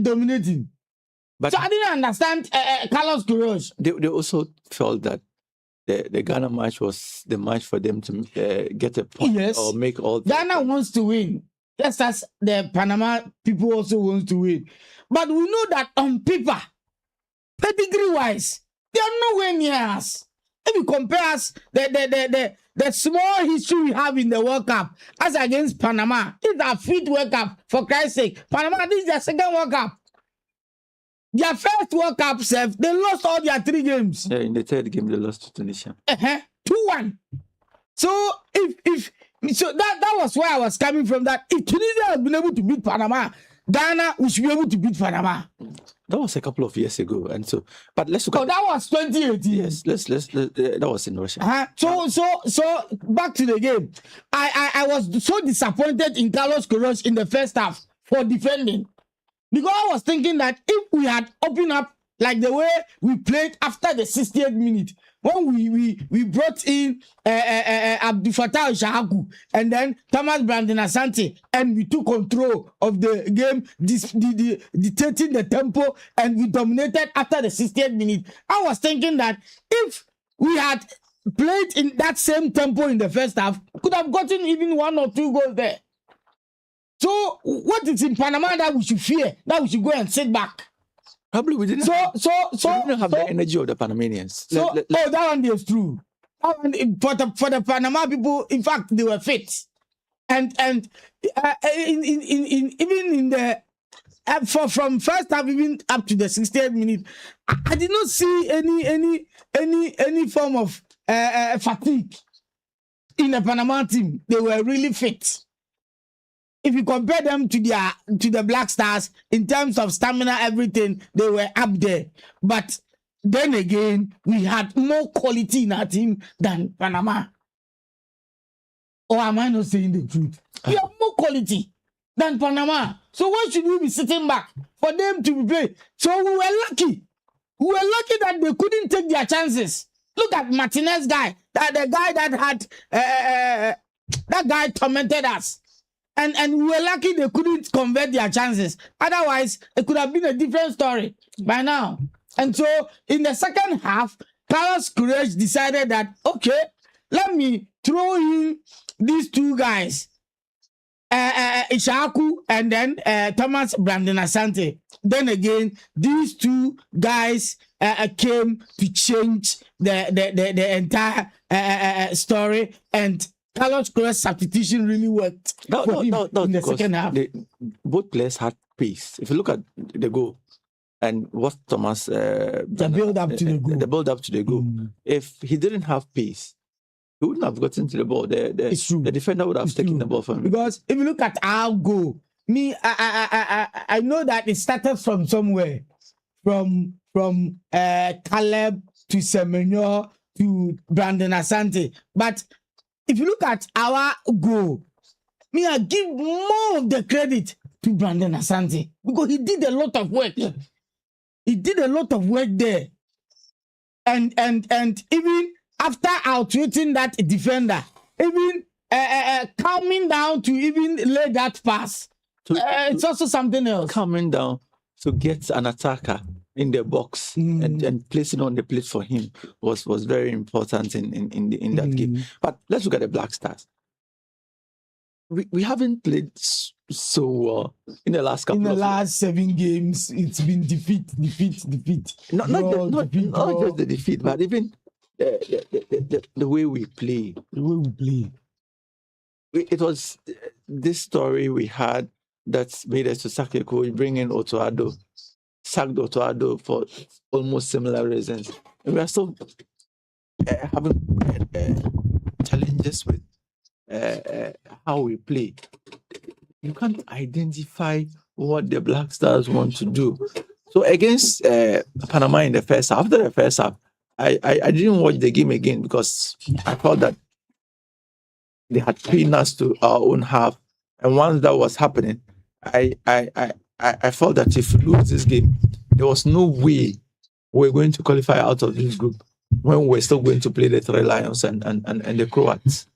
dominating. But So I didn't understand Carlos Queiroz. they also felt that the Ghana match was the match for them to get a point Yes. or make all. Ghana wants to win, just as the Panama people also want to win. But we know that on paper, pedigree-wise, they are nowhere near us. If you compare us, the small history we have in the World Cup as against Panama, this is our 5th World Cup, for Christ's sake. Panama, this is their 2nd World Cup. Their first World Cup, they lost all their 3 games. Yeah, in the 3rd game, they lost to Tunisia. 2-1. So that was where I was coming from. That if Tunisia has been able to beat Panama, Ghana we should be able to beat Panama. That was a couple of years ago, and so. But let's look. Oh, that was 2018. Yes, let's that was in Russia. So back to the game. I was so disappointed in Carlos Queiroz in the first half for defending. Because I was thinking that if we had opened up like the way we played after the 60th minute, when we brought in Abdul Fattah Shahaku and then Thomas Brandon Asante, and we took control of the game, dictating the tempo, and we dominated after the 60th minute. I was thinking that if we had played in that same tempo in the first half, could have gotten even 1 or 2 goals there. So what is in Panama that we should fear? That we should go and sit back? Probably we didn't. We didn't have the energy of the Panamanians. That one is true. For the Panama people, in fact, they were fit, and even in the from first half even up to the 60th minute, I did not see any form of fatigue in the Panama team. They were really fit. If you compare them to the Black Stars in terms of stamina, everything, they were up there. But then again, we had more quality in our team than Panama. Or am I not saying the truth? We have more quality than Panama. So why should we be sitting back for them to be playing? So we were lucky. We were lucky that they couldn't take their chances. Look at Martinez guy, the guy that had that guy tormented us. And we were lucky they couldn't convert their chances. Otherwise, it could have been a different story by now. And so, in the second half, Carlos Queiroz decided that, okay, let me throw in these 2 guys, Ishaku and then Thomas Brandon Asante. Then again, these 2 guys came to change the entire story, and Carlos Queiroz substitution really worked in the second half. Both players had pace. If you look at the goal and what Thomas the build up to the goal, if he didn't have pace, he wouldn't have gotten to the ball. The defender would have taken the ball from him. Because if you look at our goal, I know that it started from somewhere, from Caleb to Semenyo to Brandon Asante, but if you look at our goal, I give more of the credit to Brandon Asante because he did a lot of work. Yeah. He did a lot of work there. And even after outwitting that defender, even calming down to even lay that pass, it's also something else. Calming down to get an attacker in the box and placing on the plate for him was very important in that game. But let's look at the Black Stars. We haven't played so well in the last couple. In the last 7 games, it's been defeat. Not just the defeat, but even the way we play. The way we play. It was this story we had that made us to sack a coach, bring in Otoado. Sacked Otoado for almost similar reasons. And we are still having challenges with how we play. You can't identify what the Black Stars want to do. So against Panama in the first half, after the first half, I didn't watch the game again because I felt that they had pinned us to our own half. And once that was happening, I felt that if we lose this game, there was no way we're going to qualify out of this group when we're still going to play the 3 Lions and the Croats.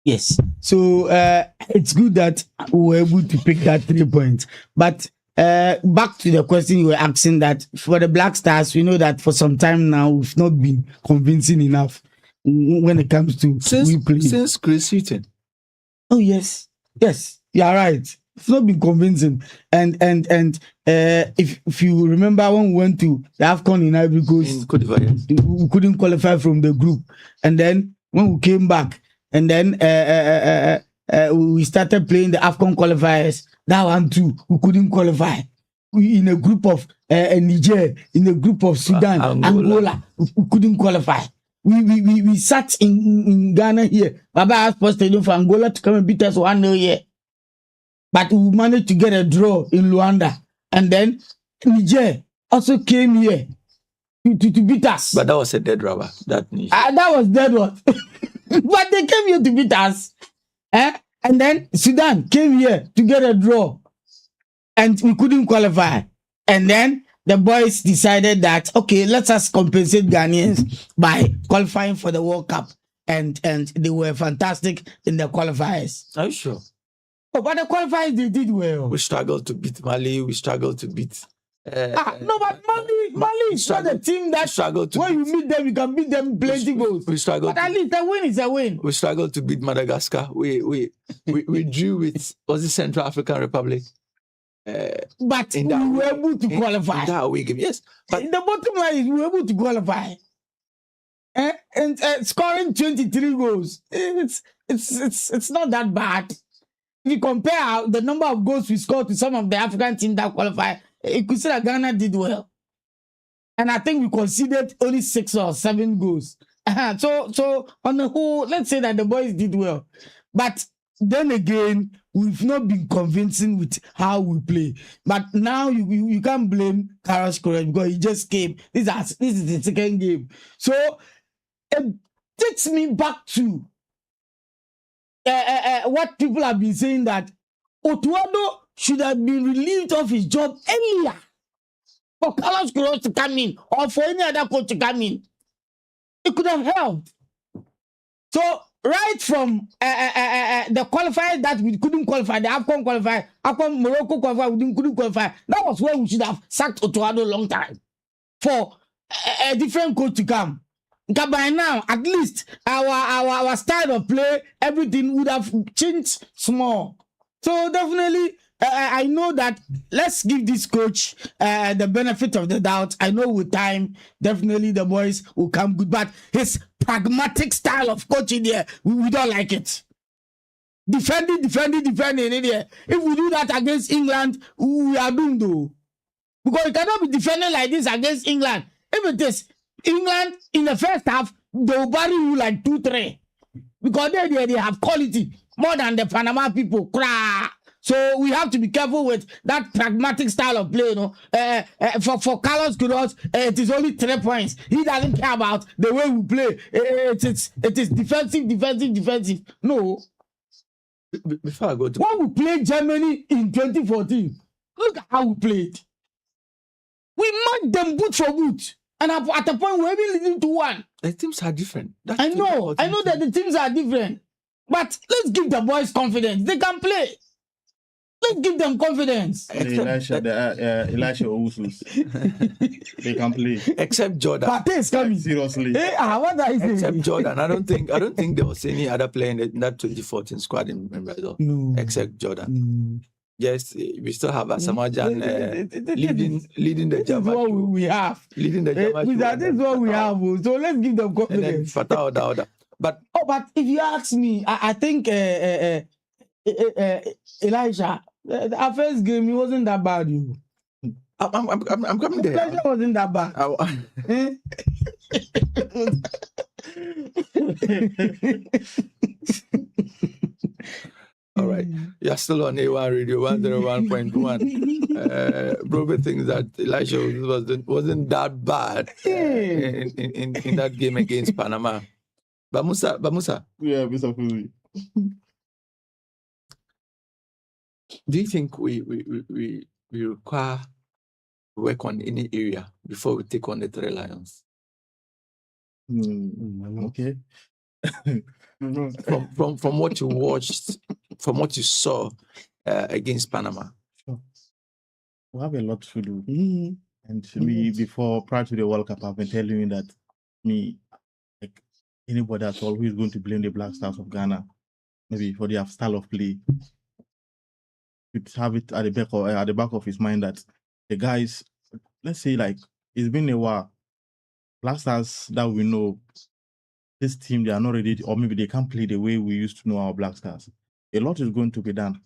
Yes. So it's good that we were able to pick that 3 points. But back to the question you were asking, that for the Black Stars, we know that for some time now we've not been convincing enough when it comes to we play. Since Chris Hughton. Oh yes, you are right. It's not been convincing, and if you remember when we went to the AFCON in Ivory Coast, In Cote d'Ivoire, yes. we couldn't qualify from the group, and then when we came back, and then we started playing the AFCON qualifiers. That one too, we couldn't qualify. We in a group of Niger, in a group of Sudan, Angola, we couldn't qualify. We sat in Ghana here. Baba asked us to for Angola to come and beat us 1-0 here. But we managed to get a draw in Luanda. And then Niger also came here to beat us. But that was a dead rubber. That was dead one. But they came here to beat us. And then Sudan came here to get a draw. And we couldn't qualify. And then the boys decided that, okay, let us compensate Ghanaians by qualifying for the World Cup. And they were fantastic in the qualifiers. Are you sure? Oh, but the qualifiers, they did well. We struggled to beat Mali. We struggled to beat... no, but Mali is not a team that when you meet them, you can beat them plenty goals. We struggled. But at least a win is a win. We struggled to beat Madagascar. We drew with, was it Central African Republic? But we were able to qualify. In that away game, yes. But the bottom line is we were able to qualify. And scoring 23 goals, it's not that bad. If you compare the number of goals we scored to some of the African teams that qualify, you could say that Ghana did well. And I think we conceded only 6 or 7 goals. So on the whole, let's say that the boys did well. But then again, we've not been convincing with how we play. But now you can't blame Carlos Correa because he just came. This is the second game. So it takes me back to what people have been saying, that Otuado should have been relieved of his job earlier for Carlos Correa to come in or for any other coach to come in. It could have helped. So right from the qualifiers that we couldn't qualify, the AFCON qualifier, AFCON Morocco qualifier, we couldn't qualify. That was where we should have sacked Otuado a long time for a different coach to come. Because by now, at least our style of play, everything would have changed small. So definitely, I know that let's give this coach the benefit of the doubt. I know with time, definitely the boys will come good. But his pragmatic style of coaching there, we don't like it. Defending in there. If we do that against England, we are doomed though. Because you cannot be defending like this against England. If it is England in the first half, they will bury you like 2-3. Because they have quality more than the Panama people. So we have to be careful with that pragmatic style of play. You know, for Carlos Queiroz, it is only 3 points. He doesn't care about the way we play. It is defensive. No. Before I go to when we played Germany in 2014, look at how we played. We marked them boot for boot. And at a point, we're even leading to 1. the teams are different. I know that the teams are different. But let's give the boys confidence. They can play. Let's give them confidence. Elisha Owusu. They can play. Except Jordan. Partey is coming. Seriously. What are you saying? Except Jordan. I don't think there was any other player in that 2014 squad in Brazil. No. Except Jordan. Yes, we still have Asamajan leading the This is what Jama. we have. Leading the Jama. This is what we have. So let's give them And then confidence. Fatah Oda. But But if you ask me, I think Elisha, our first game, he wasn't that bad. You. I'm coming there. Elisha wasn't that bad. Eh? All right. You're still on A1 Radio 101.1. Bro thinks that Elisha wasn't that bad in that game against Panama. But Musa, Yeah, Mr. Fuzi. do you think we require work on any area before we take on the Three Lions? Okay. From what you watched, from what you saw against Panama. Sure. we have a lot to do. Mm. And me, before, prior to the World Cup, I've been telling you that me, like anybody at all who is going to blame the Black Stars of Ghana, maybe for their style of play, to have it at the back of his mind that the guys, let's say, like, it's been a while. Black Stars that we know, this team, they are not ready, or maybe they can't play the way we used to know our Black Stars. A lot is going to be done.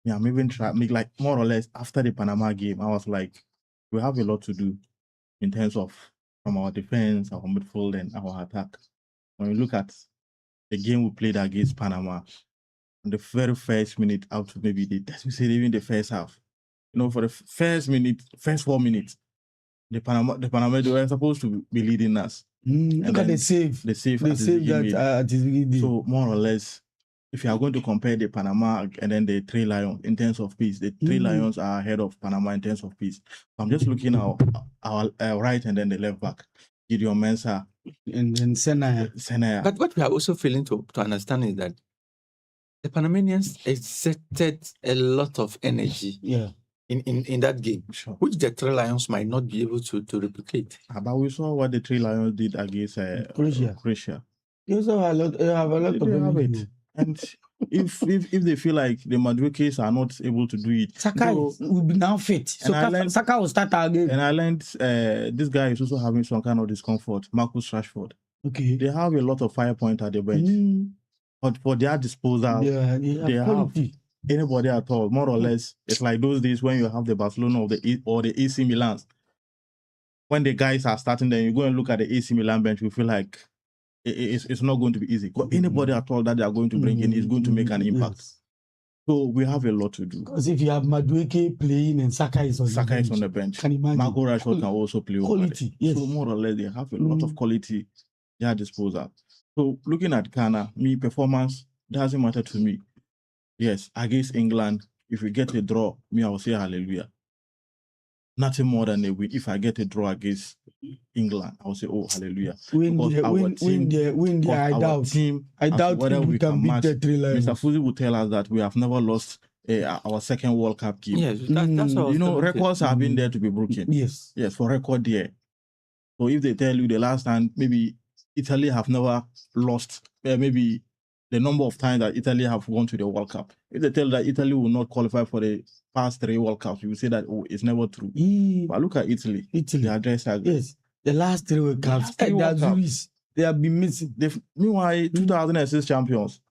Yeah, I'm even trying, like, more or less after the Panama game, I was like, we have a lot to do in terms of from our defense, our midfield, and our attack. When we look at the game we played against Panama, on the very first minute out to maybe even the first half, for the first 4 minutes, the Panama they were supposed to be leading us. Look at the save. The save that at his beginning. So more or less, if you are going to compare the Panama and then the Three Lions in terms of pace, the Three Lions are ahead of Panama in terms of pace. So I'm just looking at our right and then the left back, Gideon Mensah and then Senaya. But what we are also failing to understand is that the Panamanians exerted a lot of energy in that game, sure, which the Three Lions might not be able to replicate. But we saw what the Three Lions did against Croatia. They also have a lot of energy. And if they feel like the Maduekes are not able to do it, Saka will be now fit. So Saka will start again. And I learned this guy is also having some kind of discomfort, Marcus Rashford. Okay. They have a lot of fire point at the bench. But for their disposal, they have anybody at all, more or less. It's like those days when you have the Barcelona or the AC Milan. When the guys are starting, then you go and look at the AC Milan bench, you feel like it's not going to be easy. Anybody at all that they are going to bring in is going to make an impact. Yes. So we have a lot to do. Because if you have Madueke playing and Saka is on the bench, can imagine? Marco Rashford can also play quality. Yes. So more or less, they have a lot of quality at their disposal. So looking at Ghana, performance doesn't matter to me. Yes, against England, if we get a draw, I will say hallelujah. Nothing more than a win. If I get a draw against England, I will say, oh, hallelujah. Win there, I doubt whether we can beat the Three Lions. Mr. Fuzi will tell us that we have never lost our second World Cup game. Yes, that's all. Records have been there to be broken. Yes, for record there. So if they tell you the last time, maybe Italy have never lost, maybe the number of times that Italy have gone to the World Cup. If they tell that Italy will not qualify for the past 3 World Cups, you will say that, oh, it's never true. But look at Italy. They address that. Yes, the last 3 World Cups. They have been missing. Meanwhile, 2006 champions.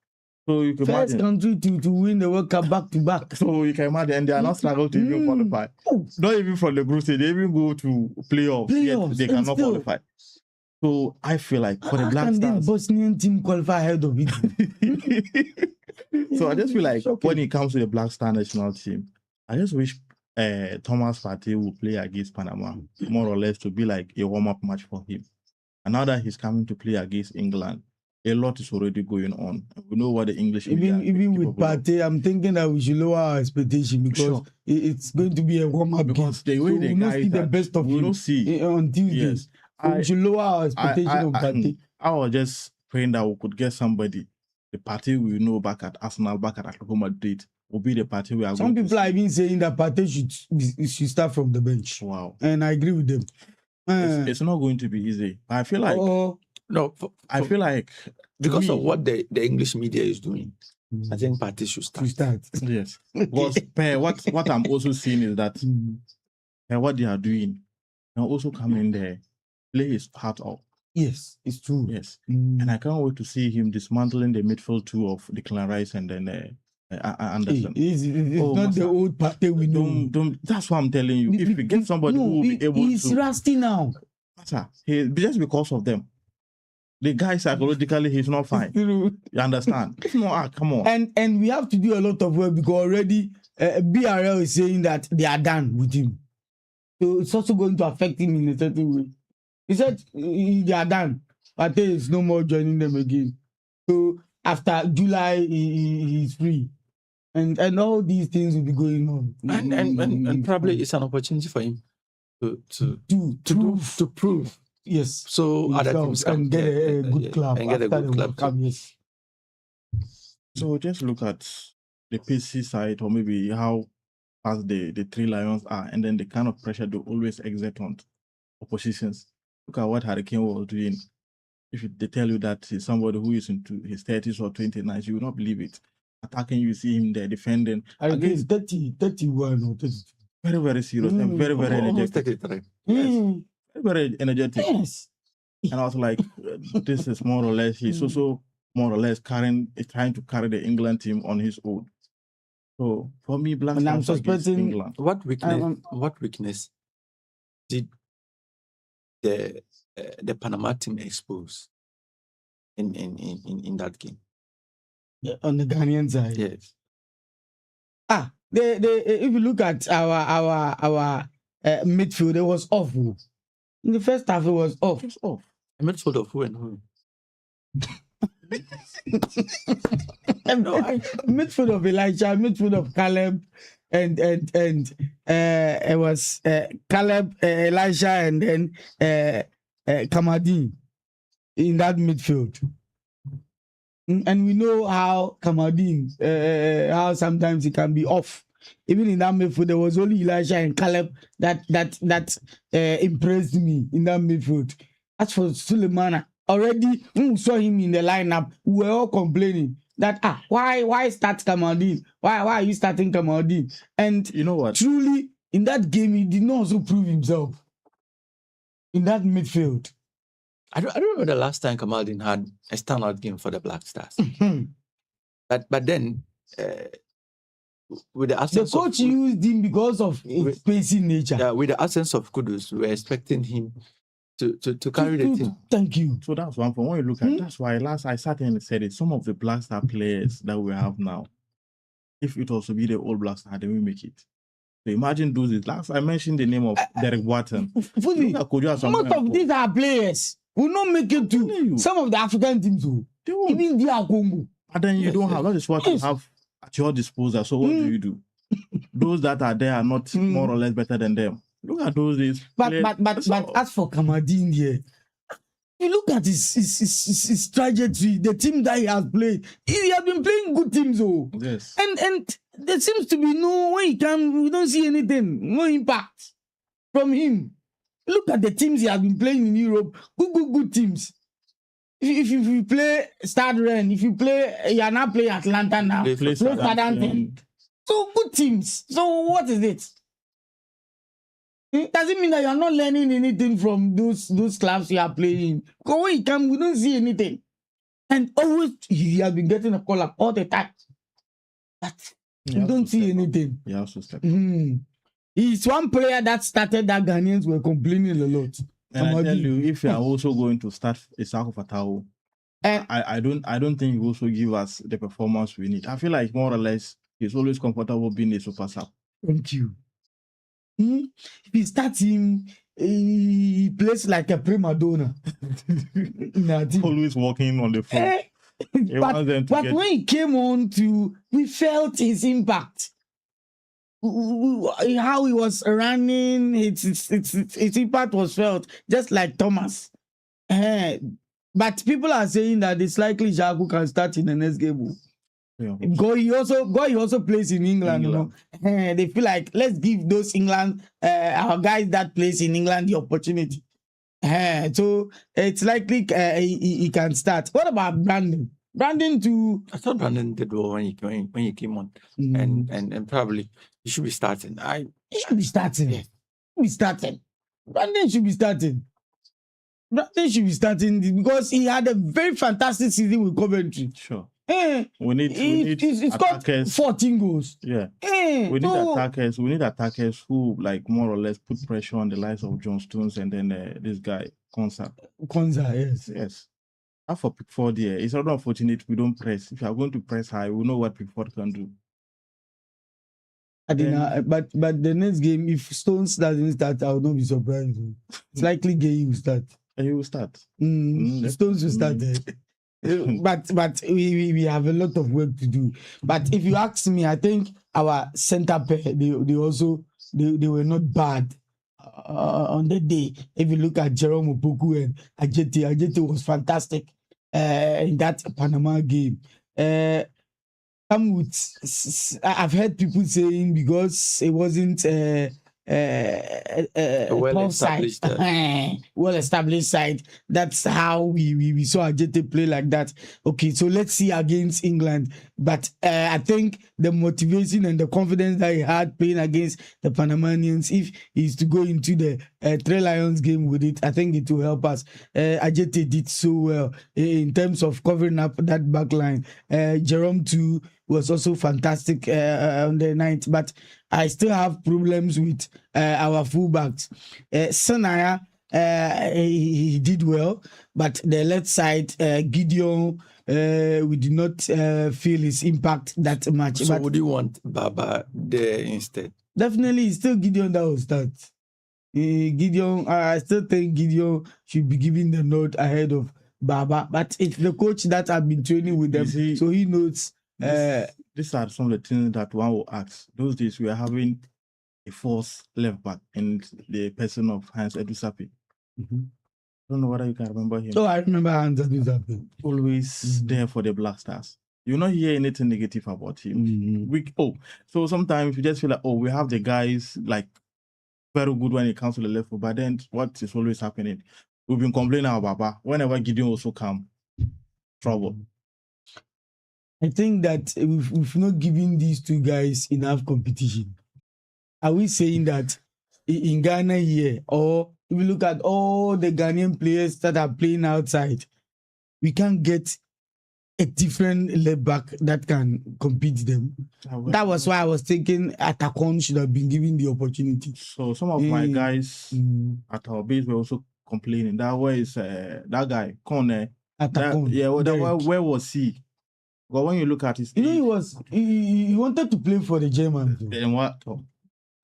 So you can first imagine. country to win the World Cup back to back. So you can imagine, and they are not struggling to even qualify. Not even from the group stage, they even go to playoffs yet they cannot qualify. So I feel like for the Black Stars, the Bosnian team qualify ahead of it. So I just feel like when it comes to the Black Star national team, I just wish Thomas Partey will play against Panama, more or less to be like a warm-up match for him. And now that he's coming to play against England, a lot is already going on. We know what the English even with Partey, I'm thinking that we should lower our expectation because it's going to be a warm-up game. The way we will not see the best of him on Tuesday. Yes. We should lower our expectation of Partey. I was just praying that we could get somebody. The Partey we know back at Arsenal, back at Atletico Madrid, will be the Partey we are Some people are even saying that Partey should start from the bench. Wow. And I agree with them. It's not going to be easy. I feel like... I feel like... Because of what the English media is doing, I think Partey should start. Yes. Because what I'm also seeing is that what they are doing, they also come in there, play his heart out. Yes, it's true. Yes. And I can't wait to see him dismantling the midfield two of Declan Rice and then Anderson. It's not the old Partey we know. That's what I'm telling you. If we get somebody who will be able to... He's rusty now. Just because of them. The guy psychologically, he's not fine. You understand? No, come on. And we have to do a lot of work because already BRL is saying that they are done with him. So it's also going to affect him in a certain way. He said they are done. Partey is no more joining them again. So after July, he's free. And all these things will be going on. And probably it's an opportunity for him to prove. Yes. So other teams can get a good club. And get a good club. Yes. So just look at the PC side, or maybe how fast the Three Lions are, and then the kind of pressure they always exert on oppositions. Look at what Hurricane was doing. If they tell you that he's somebody who is into his 30s or 29s, you will not believe it. Attacking, you see him there defending. Against 31 or 32. Very, very serious and very, very Almost energetic. 33. Mm. Very, very energetic. Yes. And I was like, this is more or less, he's also more or less trying to carry the England team on his own. So for me, Black And I'm Stars against suspecting- England. What weakness? Um, What weakness did the Panama team expose in that game? On the Ghanaian side. Yes. If you look at our midfield, it was awful. In the first half, it was off. It's off. A midfield of who and who? No, midfield of Elijah, midfield of Caleb, and it was Caleb, Elijah, and then Kamaldeen in that midfield. And we know how Kamaldeen, how sometimes he can be off. Even in that midfield, there was only Elijah and Caleb that impressed me in that midfield. As for Sulemana, already when we saw him in the lineup, we were all complaining that why start Kamaldeen? Why are you starting Kamaldeen? And You know what? truly, in that game, he did not also prove himself in that midfield. I don't remember the last time Kamaldeen had a standout game for the Black Stars. But then, with the The absence coach of used him because of his pacing nature. with the absence of Kudus, we were expecting him to carry the team. Thank you. So that's one point. When you look at that's why last I sat and said it. Some of the Black Star players that we have now, if it was to be the old Black Star, they will make it. So imagine those. Last I mentioned the name of Derek Wharton. Fully, Look at Kojo Asamoah most of Mensah. these are players will not make it telling to you. some of the African teams. They won't. Even DR Congo. But then you Yes, don't yes. have. That is what you Yes. have at your disposal. So what do you do? Those that are there are not more or less better than them. Look at those days. But as for Kamaldeen here, you look at his trajectory, the team that he has played. He has been playing good teams, Yes. and there seems to be we don't see anything, no impact from him. Look at the teams he has been playing in Europe. Good teams. If you play Stade Rennes, if you are now playing Atlanta now, Play play Southampton. So good teams. So what is it? Does it mean that you are not learning anything from those clubs you are playing? Because when you come, we don't see anything. And always he has been getting a call up all the time. But He we has don't to see step up. anything. He has to step up. He's one player that started that Ghanaians were complaining a lot. And I tell Kamaldeen. you, if you are also going to start Isaac Fatao, And I don't think he will also give us the performance we need. I feel like more or less he's always comfortable being a super sub. thank you. If he starts him, he plays like a prima donna. in our team. Always walking on the floor. Eh, He wants them to but get- when he came on we felt his impact. How he was running, his impact was felt, just like Thomas. But people are saying that it's likely Jagu can start in the next game. Yeah. Goy also plays in England. You know? They feel like let's give those England our guys that plays in England the opportunity. So it's likely he can start. What about Brandon? Brandon too. I thought Brandon did well when he came on, and probably he should be starting. He should be starting. Yeah. Brandon should be starting. Brandon should be starting because he had a very fantastic season with Coventry. Sure. Eh, We need he's got attackers. 14 goals. Yeah. Eh, We need so- attackers. We need attackers who like more or less put pressure on the likes of John Stones and then this guy Konsa. Konza, yes. Yes. As for Pickford here, it's not unfortunate we don't press. If you are going to press high, we know what Pickford can do. But the next game, if Stones doesn't start, I will not be surprised. It's likely Gay will start. And he will start. Stones will start there. But we have a lot of work to do. But if you ask me, I think our centre pair they were not bad on the day. If you look at Jerome Opoku and Ajeti was fantastic in that Panama game. come with. I've heard people saying because it wasn't well-established side. well-established side. That's how we saw Ajete play like that. Okay, so let's see against England. But I think the motivation and the confidence that he had playing against the Panamanians, if he's to go into the Three Lions game with it, I think it will help us. Ajete did so well in terms of covering up that back line. Jerome too was also fantastic on the night, but I still have problems with our fullbacks. Sanaya, he did well, but the left side, Gideon, we did not feel his impact that much. So but would you want Baba there instead? definitely, it's still Gideon that will start. Gideon, I still think Gideon should be given the nod ahead of Baba, but it's the coach that have been training with them, see, so he knows. These are some of the things that one will ask. Those days we are having a false left back in the person of Hans Edusapi. Mm-hmm. I don't know whether you can remember him. Oh, I remember Hans Edusapi. Always there for the Black Stars. You not hear anything negative about him. So sometimes you just feel like, we have the guys like very good when it comes to the left foot, but then what is always happening? We've been complaining about Baba. Whenever Gideon also come, trouble. I think that we've not given these two guys enough competition. Are we saying that in Ghana here, or if you look at all the Ghanaian players that are playing outside, we can't get a different left back that can compete them? That was why I was thinking Atakon should have been given the opportunity. So some of my guys at our base were also complaining. That was that guy, Kone. Atakon. Where was he? But when you look at his, he wanted to play for the Germans. And what?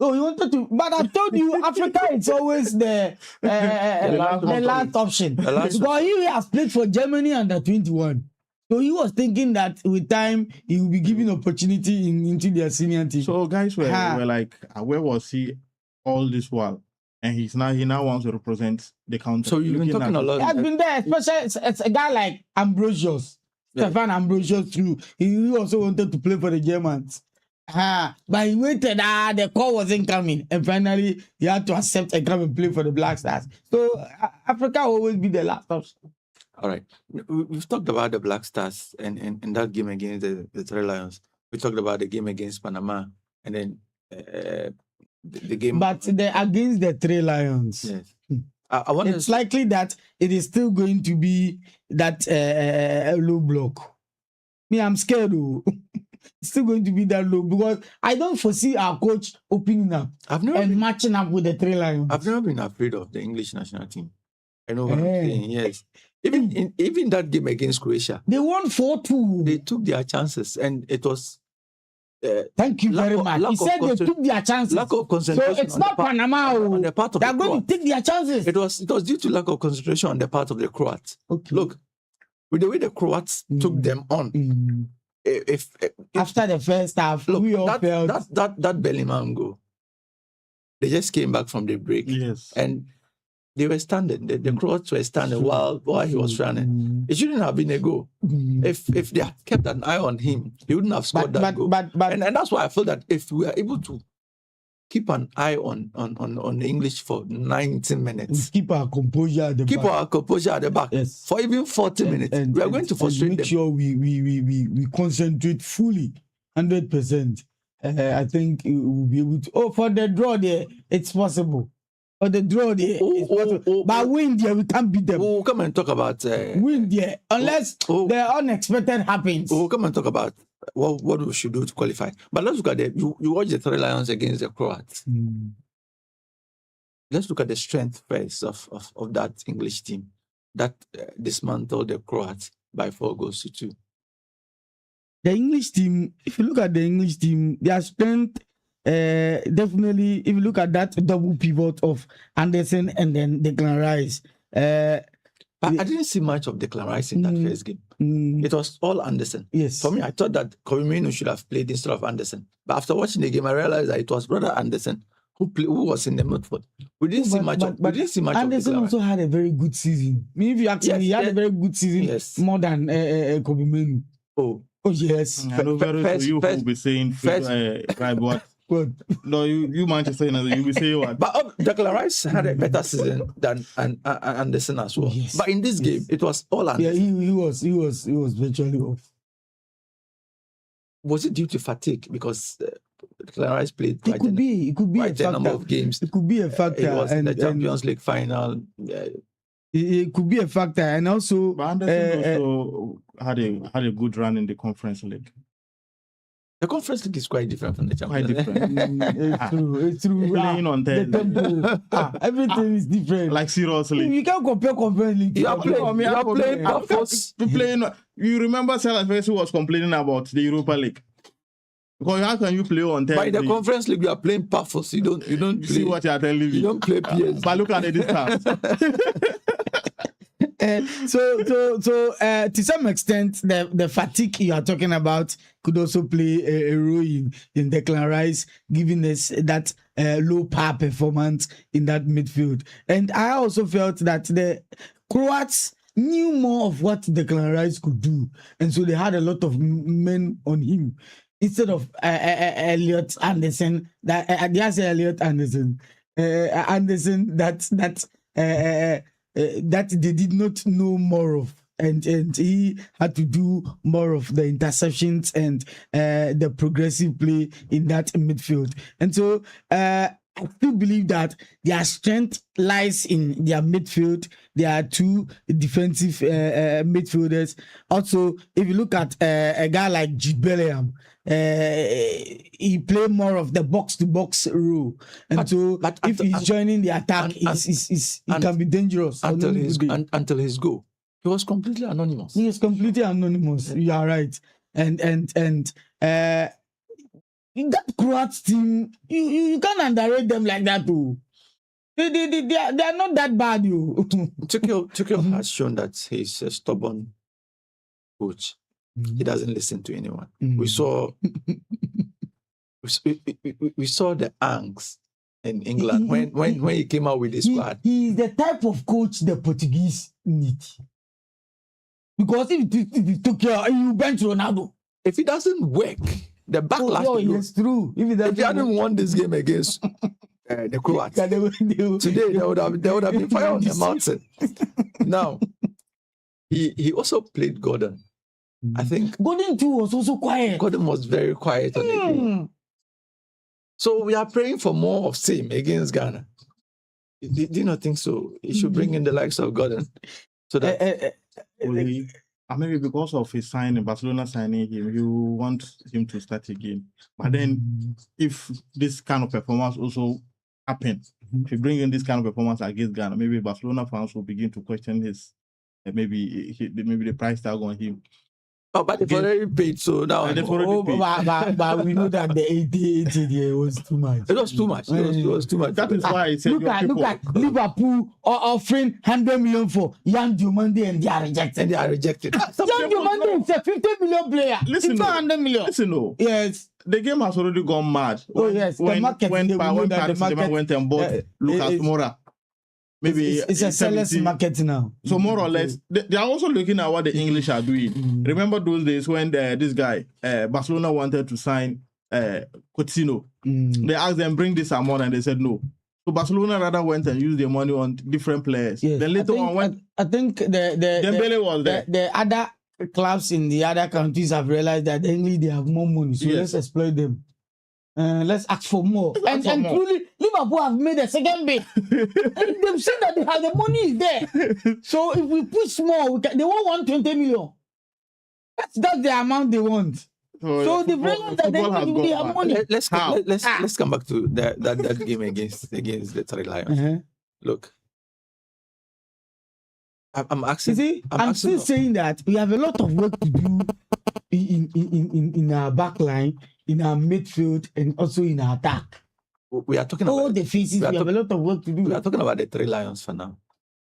Oh, he wanted to, but I told you, Africa it's always the last option. Because he has played for Germany under 21. So he was thinking that with time he will be given opportunity into their senior team. So guys were like, where was he all this while? And he now wants to represent the country. So you've been talking a lot. He has been there, especially it's a guy like Ambrosius. Stefan Ambrosius too. He also wanted to play for the Germans. But he waited, the call wasn't coming. And finally, he had to accept and come and play for the Black Stars. So Africa will always be the last option. All right. We've talked about the Black Stars and that game against the Three Lions. We talked about the game against Panama and then the game. But against the Three Lions. Yes. It's likely that it is still going to be that low block. I'm scared. It's still going to be that low because I don't foresee our coach opening up matching up with the Three Lions. I've never been afraid of the English national team. I know what I'm saying. Yes. Even that game against Croatia, they won 4-2. They took their chances, and it was. Thank you very much. He said they took their chances. Lack of concentration. So it's not Panama on the part of they're going to take their chances. It was due to lack of concentration on the part of the Croats. Okay. Look, with the way the Croats took them on, if after the first half, we all felt that Bellingham goal. They just came back from the break. Yes, and they were standing. The Croats were standing while he was running. It shouldn't have been a goal. If they had kept an eye on him, he wouldn't have scored that goal. And that's why I feel that if we are able to keep an eye on the English for 90 minutes, keep our composure at the back yes. for even 40 minutes, we are going to frustrate them. Make sure we concentrate fully, 100%. I think we will be able to. For the draw there, it's possible. For the draw there, it's possible. But win there, we can't beat them. We'll come and talk about win there, unless the unexpected happens. We'll come and talk about what we should do to qualify. But let's look at you watch the Three Lions against the Croats. Let's look at the strength first of that English team that dismantled the Croats by 4-2. The English team, if you look at the English team, their strength, definitely, if you look at that double pivot of Anderson and then Declan Rice. But I didn't see much of Declan Rice in that first game. It was all Anderson. Yes. For me, I thought that Kobe Mainoo should have played instead of Anderson. But after watching the game, I realized that it was brother Anderson who was in the midfield. We didn't see much of Anderson also had a very good season. If you actually, he had a very good season, more than Kobe Mainoo. Oh, Oh yes. I know very First- sure you first- will be saying, right, what? Good. No, you Manchester United, you will say what? But Declan Rice had a better season than Anderson as well. Yes, But in this yes. game, it was all Yeah, Anderson. he was virtually off. Was it due to fatigue? Because Declan Rice played It quite, could be a quite a number factor. of games. It could be a factor. It was in and, the and Champions League final. it could be a factor, and also But Anderson also had a good run in the Conference League. The Conference League is quite different from the Quite Champions League. different. it's true. Playing on The 10. tempo, everything is different. Like seriously. You can't compare League. You are playing purpose. You remember Salah who was complaining about the Europa League? Because how can you play on 10? By the Conference League, you are playing purpose. You don't You play. see what you are telling me? You don't play PS. But look at the distance. To some extent, the fatigue you are talking about could also play a role in Declan Rice giving us that low power performance in that midfield. And I also felt that the Croats knew more of what Declan Rice could do, and so they had a lot of men on him instead of Elliot Anderson. Anderson that they did not know more of, and he had to do more of the interceptions and the progressive play in that midfield. And so I still believe that their strength lies in their midfield. There are two defensive midfielders. Also, if you look at a guy like Jude Bellingham, he play more of the box-to-box role, and if he's joining the attack, it can be dangerous until his goal. He was completely anonymous. He is completely anonymous. You are right, and that Croats team, you can't underrate them like that too. They are not that bad, you. Tuchel has shown that he's a stubborn coach. He doesn't listen to anyone. We saw the angst in England when he came out with his squad. He is the type of coach the Portuguese need. Because if Tuchel, you bench Ronaldo. If it doesn't work, the backlash. It's true. If he hadn't won this game against the Croats, today there would have been fire on the mountain. Now, he also played Gordon. I think Gordon too was also quiet. Gordon was very quiet on the game. So we are praying for more of same against Ghana. Do you not think so? He should bring in the likes of Gordon. So that maybe because of his signing, Barcelona signing him, you want him to start again. But then if this kind of performance also happens, if you bring in this kind of performance against Ghana, maybe Barcelona fans will begin to question his maybe the price tag on him. Oh, but they've already paid, so now. But we know that the 80 was too much. It was too much. It was too much. That is why I said look at Liverpool offering 100 million for Yan Diomande, and they are rejected. Yan Diomande is a 50 million player. Listen, it's not 100 million. Listen, yes. The game has already gone mad. When Paris went and bought Lucas Moura. Maybe it's a seller's market now. So more or less, they are also looking at what the English are doing. Remember those days when this guy, Barcelona wanted to sign Coutinho. They asked them, bring this amount, and they said no. So Barcelona rather went and used their money on different players. Yes. Then later I think Dembele was there. The other clubs in the other countries have realized that they have more money, so let's exploit them. Let's ask for more. And truly, Liverpool have made a second bid. And they've said that they have the money is there. So if we push more, they want 120 million. That's the amount they want. So the realized that they have money. Let's come back to that game against the Three Lions. Look, I'm asking. See, I'm still saying that we have a lot of work to do in our back line, in our midfield, and also in our attack. We are talking all about the phases. We have a lot of work to do. We are talking about the Three Lions for now.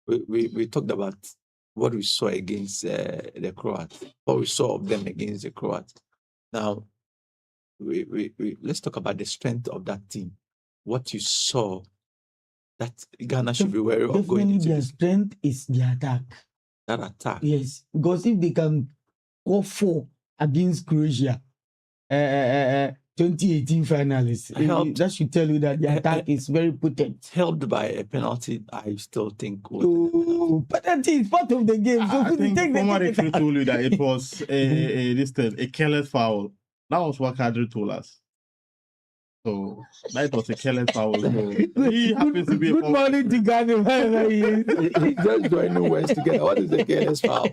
We talked about what we saw against the Croats, what we saw of them against the Croats. Now, we let's talk about the strength of that team. What you saw that Ghana should be wary of going into. Their strength is the attack. That attack. Yes, because if they can go 4 against Croatia, 2018 finalists. Helped. That should tell you that the attack is very potent. Helped by a penalty, I still think. Oh, penalty is part of the game. So I think take former the referee told you that it was a careless foul. That was what Kadri told us. So that was a careless foul. So he happens to be a good foul. morning to Ghana, wherever he is. He just joining words together. What is the careless foul?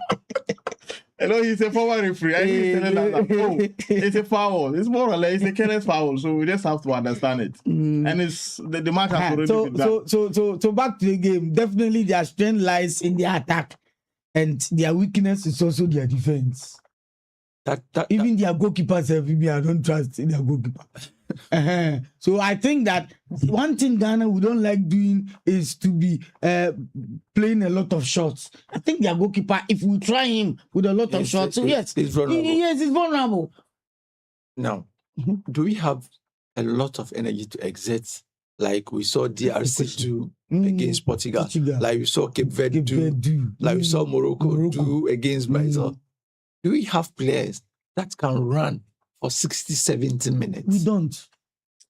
Hello, he's a former referee. And he's telling us that, oh, it's a foul. It's more or less a careless foul. So we just have to understand it. And it's the match has already been done. So back to the game. Definitely their strength lies in their attack, and their weakness is also their defense. Even their goalkeepers, I don't trust in their goalkeeper. So I think that one thing Ghana we don't like doing is to be playing a lot of shots. I think their goalkeeper, if we try him with a lot of shots, so yes, he's vulnerable. Yes, he's vulnerable. Now, do we have a lot of energy to exert, like we saw DRC do against Portugal, like we saw Cape Verde do, like we saw Morocco do against Brazil? Do we have players that can run for 60, 70 minutes?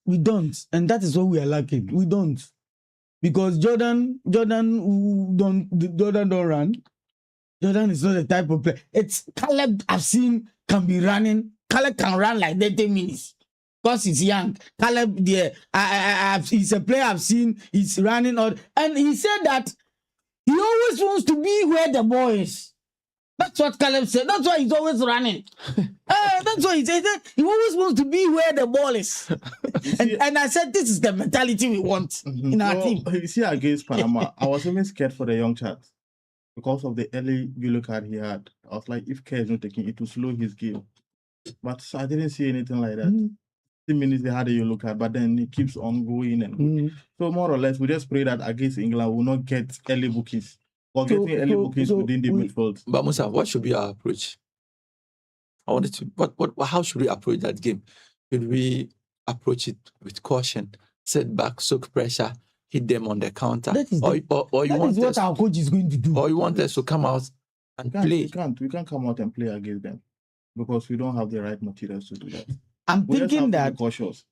We don't. And that is what we are lacking. We don't. Because Jordan don't run. Jordan is not the type of player. It's Caleb I've seen can be running. Caleb can run like 30 minutes. Because he's young. Caleb, he's a player I've seen, he's running out. And he said that he always wants to be where the ball is. That's what Caleb said. That's why he's always running. That's why he said that he always wants to be where the ball is. and I said, this is the mentality we want in our team. You see, against Panama, I was even scared for the young chap because of the early yellow card he had. I was like, if care is not taking it, will slow his game. But I didn't see anything like that. 10 minutes they had a yellow card, but then it keeps on going and going. So more or less, we just pray that against England, we will not get early bookies. Or getting early bookies within the midfield. But Musa, what should be our approach? I wanted to. How should we approach that game? Should we approach it with caution, sit back, soak pressure, hit them on the counter, That is what our coach is going to do. Or you want us to come out and play? We can't come out and play against them because we don't have the right materials to do that. I'm thinking that be cautious.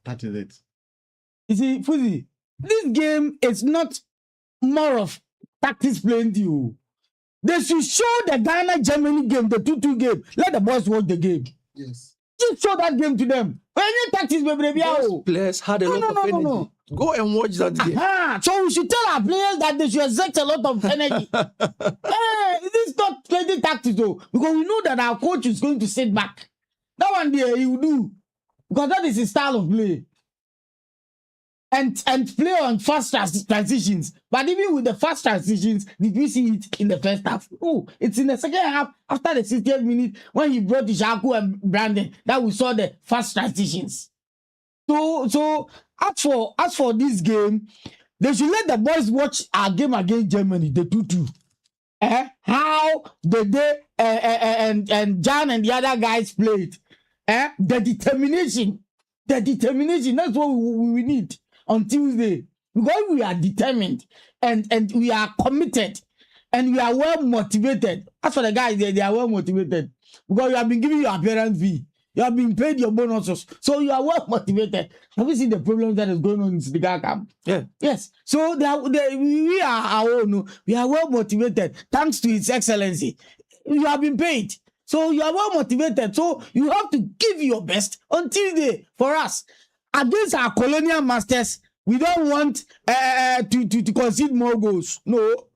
That is it. You see, Fuzi, this game is not more of tactics playing to you. They should show the Ghana-Germany game, the 2-2 game. Let the boys watch the game. Yes. Just show that game to them. Any tactics, baby. Those players had a lot of energy. No. Go and watch that game. So we should tell our players that they should exert a lot of energy. This is not playing tactics though, because we know that our coach is going to sit back. That one there he will do, because that is his style of play. And play on fast transitions. But even with the fast transitions, did we see it in the first half? Oh, it's in the second half, after the 60th minute, when he brought Ishaku and Brandon, that we saw the fast transitions. So as for this game, they should let the boys watch our game against Germany, the 2-2. How the and Jan and the other guys played. The determination. That's what we need on Tuesday, because we are determined and we are committed and we are well motivated. As for the guys, they are well motivated because you have been given your appearance fee, you have been paid your bonuses, so you are well motivated. Have you seen the problems that is going on in Senegal camp? Yeah. Yes. So we are our own. We are well motivated thanks to His Excellency. You have been paid. So you are well motivated. So you have to give your best on Tuesday for us. Against our colonial masters, we don't want to concede more goals. No.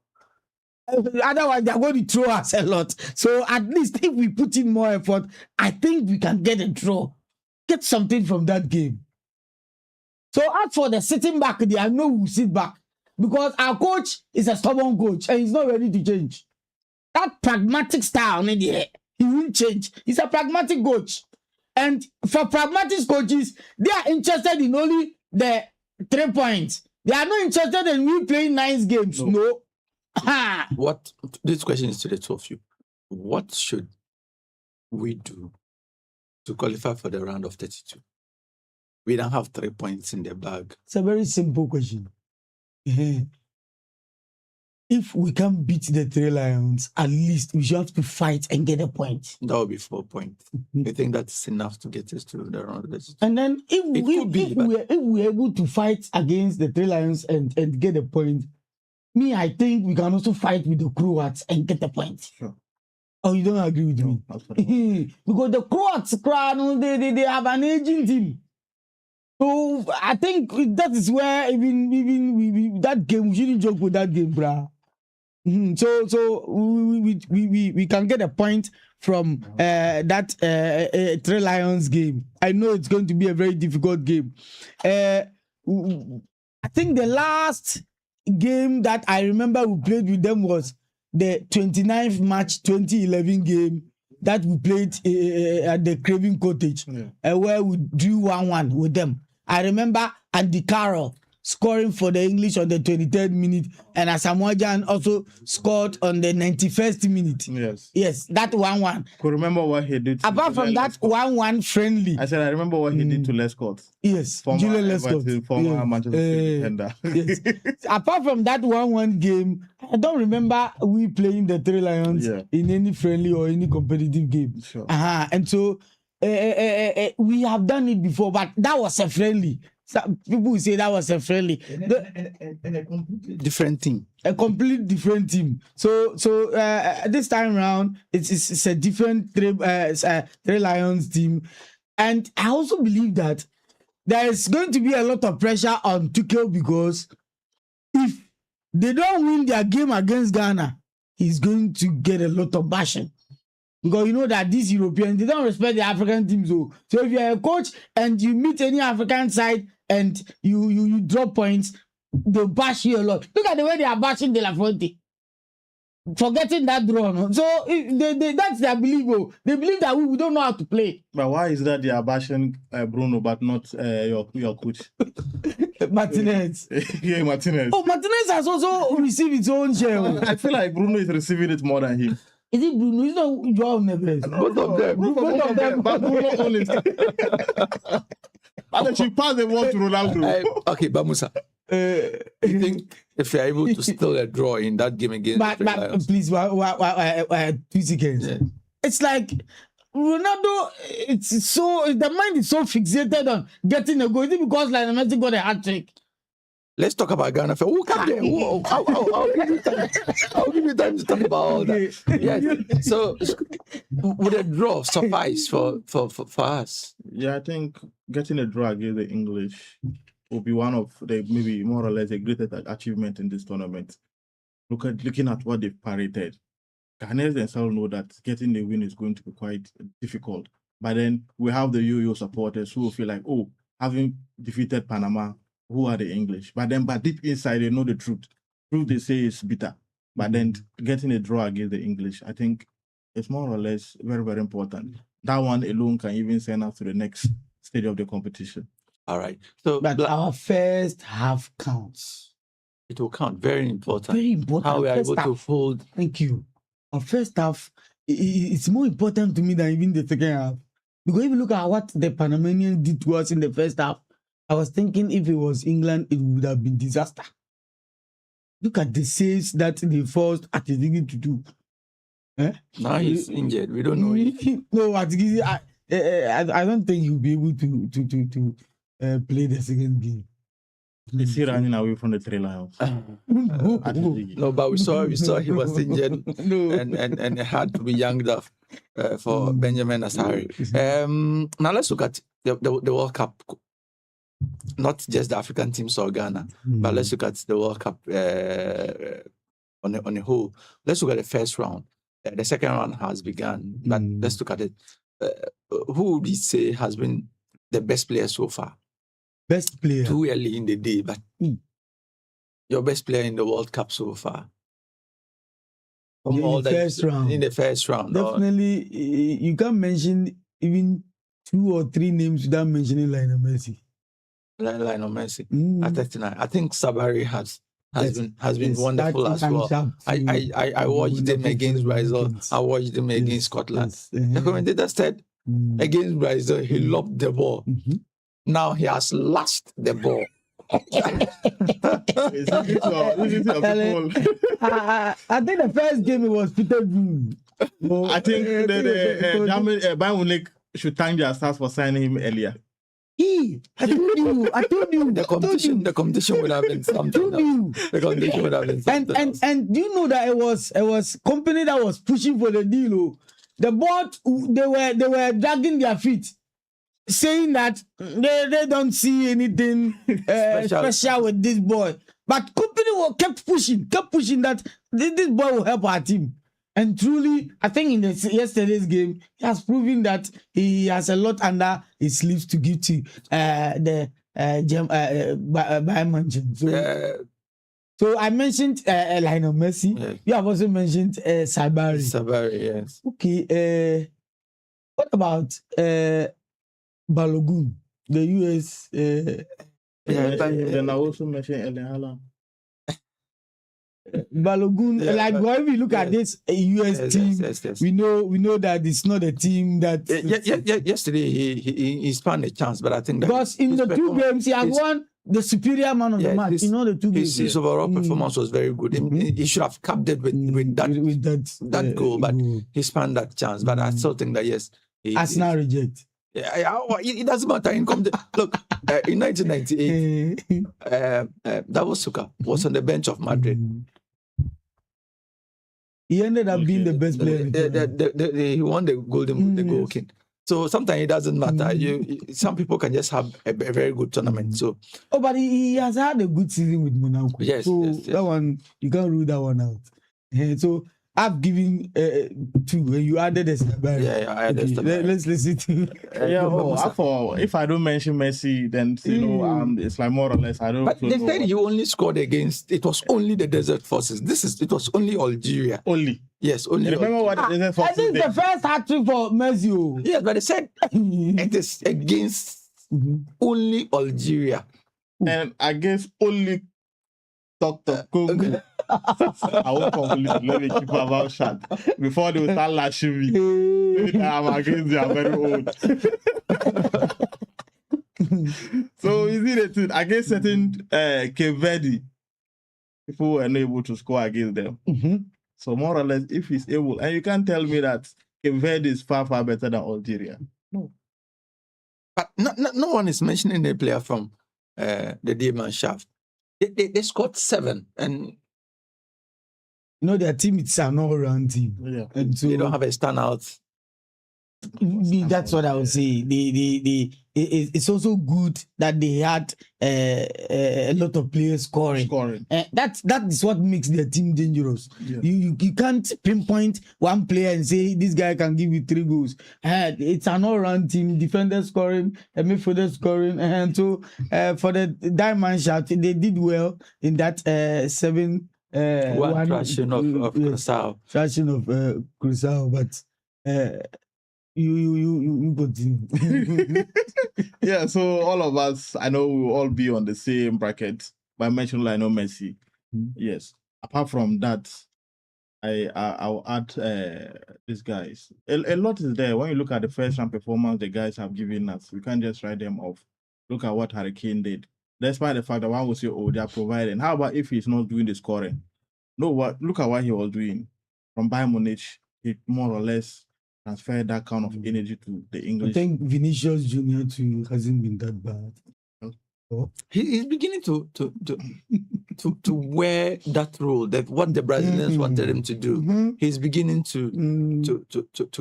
Otherwise, they are going to throw us a lot. So at least if we put in more effort, I think we can get a draw. Get something from that game. So as for the sitting back, I know we'll sit back. Because our coach is a stubborn coach and he's not ready to change. That pragmatic style, he won't change. He's a pragmatic coach. And for pragmatic coaches, they are interested in only the 3 points. They are not interested in we playing nice games. No. This question is to the two of you. What should we do to qualify for the round of 32? We don't have 3 points in the bag. It's a very simple question. If if we can beat the Three Lions, at least we should have to fight and get a point. That would be 4 points. You think that's enough to get us to the round of the And then if but- we're able to fight against the Three Lions and get a point, I think we can also fight with the Croats and get a point. Sure. Oh, you don't agree with me? Absolutely. Because the Croats, they have an aging team. So I think that is where even we that game, we shouldn't joke with that game, bruh. So we can get a point from that Three Lions game. I know it's going to be a very difficult game. I think the last game that I remember we played with them was the 29th March 2011 game that we played at the Craven Cottage, where we drew 1-1 with them. I remember Andy Carroll scoring for the English on the 23rd minute, and Asamoah Gyan also scored on the 91st minute. Yes, that 1-1. Could remember what he did. Apart from that 1-1 friendly. I said I remember what he did to Lescott. Yes, Julian Lescott. Former Manchester City defender. Yes. Apart from that 1-1 game, I don't remember we playing the Three Lions in any friendly or any competitive game. Sure. And so we have done it before, but that was a friendly. Some people will say that was a friendly. And a completely different team. A complete different team. So this time around, it's a different Three Lions team. And I also believe that there is going to be a lot of pressure on Tuchel, because if they don't win their game against Ghana, he's going to get a lot of bashing. Because you know that these Europeans, they don't respect the African teams. So if you're a coach and you meet any African side and you drop points, they'll bash you a lot. Look at the way they are bashing De La Fuente for getting that draw. No? So that's their belief. Oh. They believe that we don't know how to play. But why is that they are bashing Bruno but not your coach? Martinez. Yeah, Martinez. Oh, Martinez has also received its own share. I feel like Bruno is receiving it more than him. Is it Bruno? It's not Joao Neves. Both of them. Both of them. But Bruno owns it. And then she passed the ball to Ronaldo. Okay, Bamusa. You think if you're able to steal a draw in that game against the Lions? Please, 2 seconds. Yeah. It's like Ronaldo, the mind is so fixated on getting a goal. Is it because Lionel Messi got a hat trick? Let's talk about Ghana. Who come there? I'll give you time. I'll give you time to talk about all that. Yes. So, would a draw suffice for us? Yeah, I think getting a draw against the English will be one of the maybe more or less the greatest achievement in this tournament. Looking at what they've paraded, Ghanaians themselves know that getting the win is going to be quite difficult. But then we have the yo-yo supporters who will feel like, oh, having defeated Panama, who are the English? But deep inside, they know the truth. Truth they say is bitter. But then getting a draw against the English, I think it's more or less very, very important. That one alone can even send us to the next stage of the competition. All right. So, but our first half counts. It will count. Very important. Very important. How we are able half. to hold. Thank you. Our first half, it's more important to me than even the second half. Because if you look at what the Panamanians did to us in the first half, I was thinking if it was England, it would have been disaster. Look at the saves that they forced Atigidi to do. Now he's injured. We don't know. No, Atigidi, I don't think he'll be able to play the second game. Is he running away from the Three Lions? No, but we saw he was injured and had to be younged up for Benjamin Asare. Now let's look at the World Cup. Not just the African teams or Ghana, but let's look at the World Cup on the whole. Let's look at the first round. The second round has begun, but let's look at it. Who would you say has been the best player so far? Best player? Too early in the day, but your best player in the World Cup so far? In the first round. Definitely, you can't mention even 2 or 3 names without mentioning Lionel Messi. Lionel Messi at 39. I think Sabari has been wonderful as well. I watched him against Brazil. I watched him against Scotland. The commentator said against Brazil he lobbed the ball. Now he has lashed the ball. I think the first game it was Peter Boone. I think Bayern Munich should thank their stars for signing him earlier. I told you. The competition would have been something. The competition would have been something. And do you know that it was company that was pushing for the deal? Oh. The board they were dragging their feet, saying that they don't see anything special with this boy. But company kept pushing that this boy will help our team. And truly, I think in yesterday's game, he has proven that he has a lot under his sleeves to give to the Bayern Munich. So I mentioned Lionel Messi. Yes. You have also mentioned Sabari. Sabari, yes. Okay. What about Balogun, the US? Then I also mentioned Erling Haaland. Balogun, like when we look at this US team, yes. we know that it's not a team that. Yesterday he spanned a chance, but I think that because in the two games he has won the superior man of the match. You know the two games. His overall performance was very good. He should have capped it with that goal, but he spanned that chance. But I still think that yes, Arsenal reject. It doesn't matter. Look, in 1998, Davor Suker was on the bench of Madrid. He ended up being the best player. He won the Golden the Goal King. So sometimes it doesn't matter. Some people can just have a very good tournament. So, but he has had a good season with Monaco. Yes, so yes. That one you can't rule that one out. So I've given 2 when you added the Sabari. Yeah, I added Sabari. Let's listen to. If I don't mention Messi, then it's like more or less I don't. But they said you only scored against. It was only the Desert Forces. It was only Algeria. Only. Yes, only. Remember what the Desert Forces? I think the first hat trick for Messi. Yes, but they said it is against only Algeria and against only Dr. Congo. I won't complete. Let me keep my mouth shut before they will start lashing me. I'm against they are very old. So you see the thing against certain Cape Verde, people were not able to score against them. So more or less, if he's able, and you can't tell me that Cape Verde is far better than Algeria. No. But no one is mentioning a player from the Diamond Shaft. They scored 7 and. Their team is an all-round team. Yeah. And so they don't have a standout. That's what I would say. It's also good that they had a lot of players scoring. That is what makes their team dangerous. Yeah. You can't pinpoint one player and say this guy can give you 3 goals. It's an all-round team. Defender scoring, midfielder scoring, and so for the Diamond Shaft, they did well in that 7. One thrashing of Curaçao. Thrashing of Curaçao, but you continue. Yeah, so all of us, I know we will all be on the same bracket. But I mentioned Lionel Messi. Yes. Apart from that, I'll add these guys. A lot is there. When you look at the first round performance the guys have given us, we can't just write them off. Look at what Harry Kane did. Despite the fact that one will say, they are providing. How about if he's not doing the scoring? Look at what he was doing. From Bayern Munich, he more or less transferred that kind of energy to the English. I think Vinicius Junior too hasn't been that bad. He's beginning to wear that role, that what the Brazilians wanted him to do. He's beginning to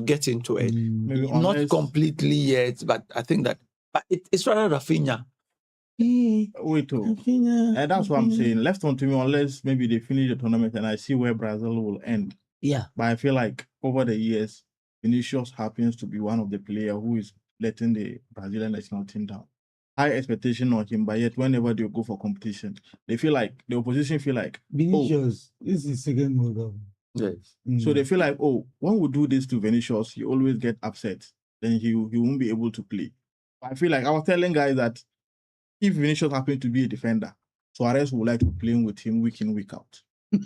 get into it. Maybe not completely yet, but I think that. But it's rather Rafinha. And that's what I'm saying. Left on to me, unless maybe they finish the tournament and I see where Brazil will end. Yeah. But I feel like over the years, Vinicius happens to be one of the players who is letting the Brazilian national team down. High expectation on him, but yet whenever they go for competition, they feel like the opposition feel like Vinicius, this is second World Cup. Yes. So they feel like, when we do this to Vinicius, he always get upset. Then he won't be able to play. I feel like I was telling guys that if Vinicius happens to be a defender, Suarez would like to play with him week in, week out. I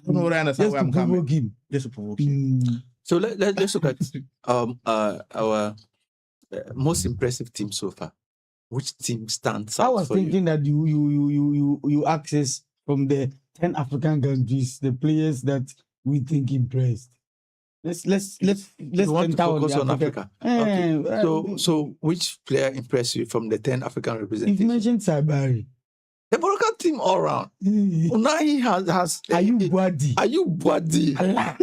don't know whether I understand where I'm coming. Just to provoke him. So let's look at our most impressive team so far. which team stands I out was for you? thinking that you access from the 10 African countries the players that we think impressed. Let's You want to center focus the on Africa. Okay. Eh, So which player impressed you from the 10 African you've representations? mentioned Sabari. The Moroccan team all round. Unai has Are you Boadi? Are you Boadi? Allah.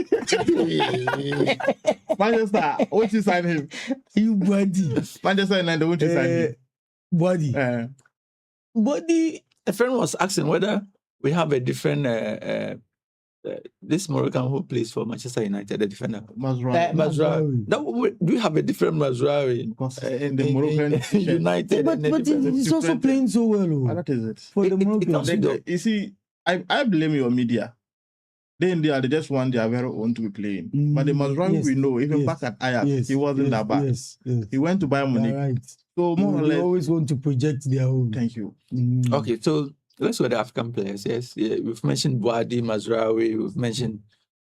Manchester, won't you sign him? You Boadi. Manchester United, won't you sign him? Boadi. Boadi. A friend was asking whether we have a different this Moroccan who plays for Manchester United, the defender. Mazraoui. Mazraoui. Do you have a different Mazraoui? Because in the Moroccan United, But and a he's different- also playing so well. Ah, that is it. For the It Moroccan. comes with the- You see, I blame your media. They just want their very own to be playing. But the Mazraoui yes, we know, even yes, back at Ajax, Yes, he wasn't yes, that bad. Yes, yes. He went to Bayern You're Munich. right. So more or They less, always want to project their own. thank you. Okay, so let's go to the African players. Yes, yeah, we've mentioned Boadi, Mazraoui, we've mentioned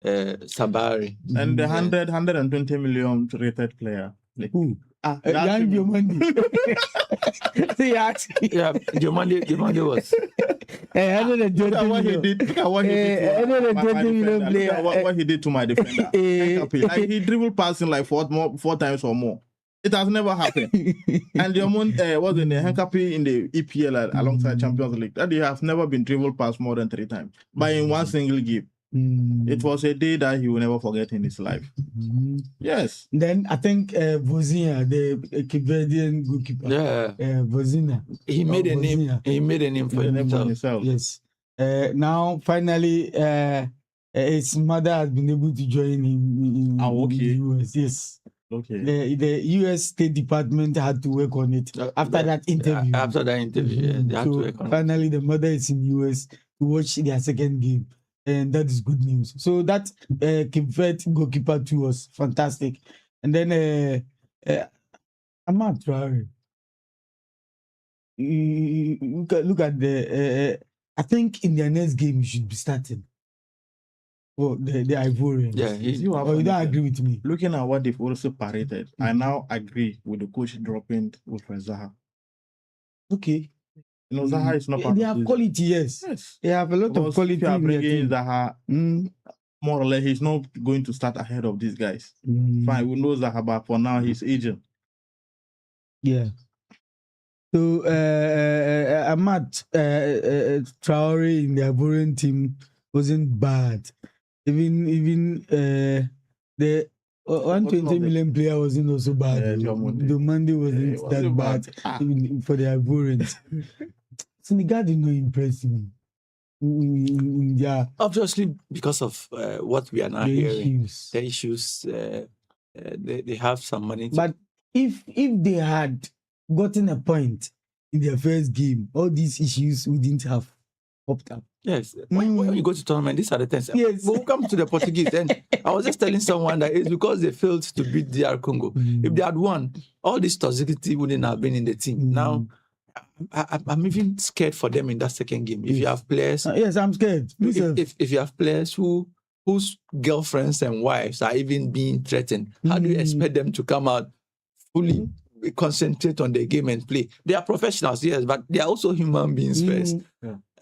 Sabari. And the 120 million rated player. Like, Who? that Young team- Diomande. See, actually. Yeah, Diomande was. Look at what he did. Look at what he did. To my 120 million defender. Look at player. what he did to my defender. Like he dribbled past him like four times or more. It has never happened. And Diomande was in the Henkapi in the EPL alongside Champions League. That he has never been dribbled past more than 3 times. But in one single game. It was a day that he will never forget in his life. Yes. Then I think Vozina, the Cape Verdean goalkeeper. Yeah, Vozina. he made a name. Vozina. He made a name for The name for himself. himself. Yes. Now, finally, his mother has been able to join him in okay. the US. Yes. Okay. The US State Department had to work on it after that interview. After that interview, yeah, they had to So work on it. finally, the mother is in US to watch their second game. And that is good news. So that Cape Verde goalkeeper too was fantastic. And then Amad Traore. Look at the. I think in their next game you should be starting. Oh, the Ivorians. Yeah, You have Oh, you don't anything. agree with me? Looking at what they've also paraded, I now agree with the coach dropping Wilfred Zaha. Okay. You know, Zaha is not part They of have this. quality, yes. Yes. They have a lot Because of quality if you are in their bringing team. Zaha, Mm. more or less, he's not going to start ahead of these guys. Mm. Fine, we know Zaha, but for now, he's aging. Yeah. So Amad Traore in the Ivorian team wasn't bad. Even the 120 million player wasn't also bad. Yeah, The Diomande. Monday Yeah, wasn't it that wasn't bad bad. even for the Ivorians. Senegal did not impress me in their Obviously, because of what we are now hearing, issues. the issues, they have some money. But if they had gotten a point in their first game, all these issues wouldn't have popped up. Yes, when you go to tournament, these are the things. Yes. But we'll come to the Portuguese. And I was just telling someone that it's because they failed to beat DR Congo. If they had won, all this toxicity wouldn't have been in the team. Now, I'm even scared for them in that second game. If you have players, Yes, I'm scared. Listen, if you have players whose girlfriends and wives are even being threatened, how do you expect them to come out fully concentrate on the game and play? They are professionals, yes, but they are also human beings first.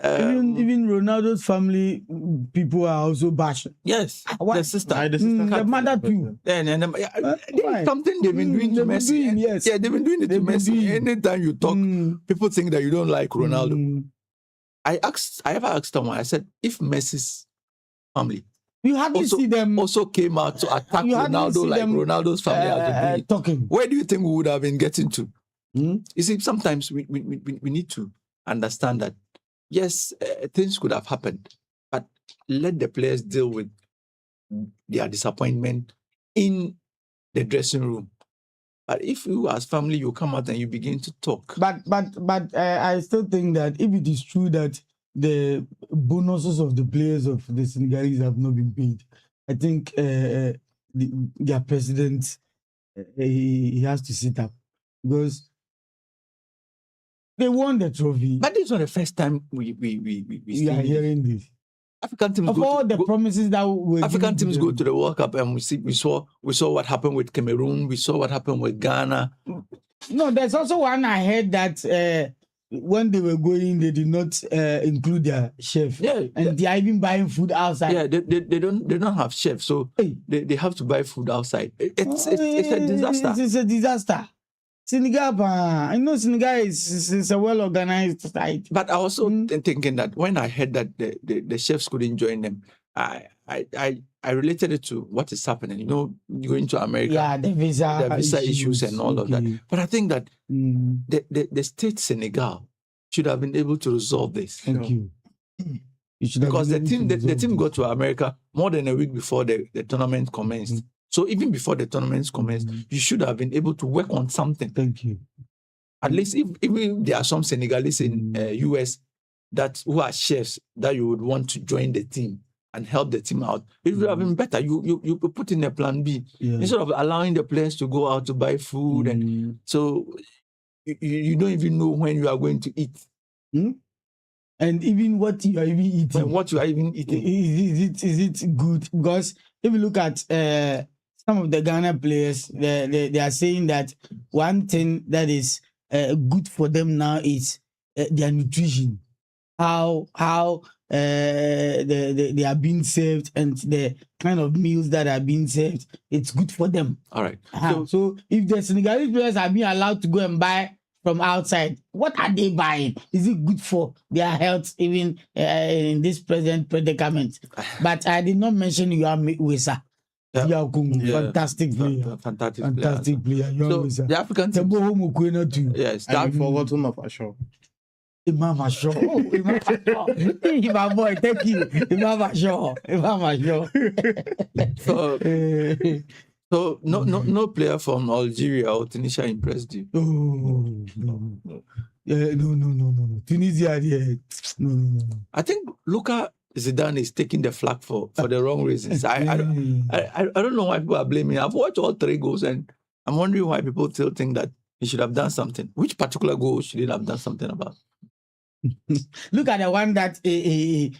even Ronaldo's family people are also bashing. Yes, Why? the sister. Why the sister The can't mother play too. And Why? something they've been doing to they've been Messi. doing, yes. Yeah, they've been doing it to They've been Messi. doing. Anytime you talk, people think that you don't like Ronaldo. Mm. I ever asked someone, I said, if Messi's family You hardly see them also came out to attack You hardly Ronaldo see like them, Ronaldo's family has been doing it, talking. where do you think we would have been getting to? Mm. You see, sometimes we need to understand that, yes, things could have happened, but let the players deal with their disappointment in the dressing room. But if you as family, you come out and you begin to talk. But I still think that if it is true that the bonuses of the players of the Senegalese have not been paid, I think their president he has to sit up because they won the trophy. But this is not the first time we We are see hearing this. African teams Of go all to, the go- promises that were African given to teams go them. to the World Cup and we saw what happened with Cameroon. We saw what happened with Ghana. No, there's also one I heard that when they were going, they did not include their chef. Yeah, And they are even buying food outside. yeah, they don't have chefs, so Hey. they have to buy food outside. It's a disaster. It's a disaster. Senegal, I know Senegal is a well organized society. But I also thinking that when I heard that the chefs couldn't join them, I related it to what is happening. You know, going to America, Yeah, the visa issues and all of that. Okay. But I think that Mm, the state Senegal should have been able to resolve this. thank you. You should have Because the been able team to the team resolve got to America more than a week before the tournament commenced. So even before the tournament commenced, you should have been able to work on something. this. Thank you. At least if even there are some Senegalese in US who are chefs that you would want to join the team and help the team out, it would have been better. You put in a plan B Yeah. instead of allowing the players to go out to buy food, and so you don't even know when you are going to eat And even what you are even eating. and what you are even eating. Is it good? Because if you look at some of the Ghana players, they are saying that one thing that is good for them now is their nutrition. How they are being served and the kind of meals that are being served. It's good for them. All right. So if the Senegalese players are being allowed to go and buy from outside, what are they buying? Is it good for their health even in this present predicament? But I did not mention Yohan Wissa. Yeah. Fantastic player. Fantastic player. Yohan So Wissa. the African The team, boy who Mukwena too. yes, And that we forgotten of Asho. Imam Asho. Oh, Imam Asho. Hey, my boy, thank you. Imam Asho. Imam Asho. so no player from Algeria or Tunisia impressed you. Oh, no. Yeah, no. Tunisia, yeah. No. I think Luka Zidane is taking the flak for the wrong reasons. I don't know why people are blaming. I've watched all 3 goals and I'm wondering why people still think that he should have done something. Which particular goal should he have done something about? Look at the one that he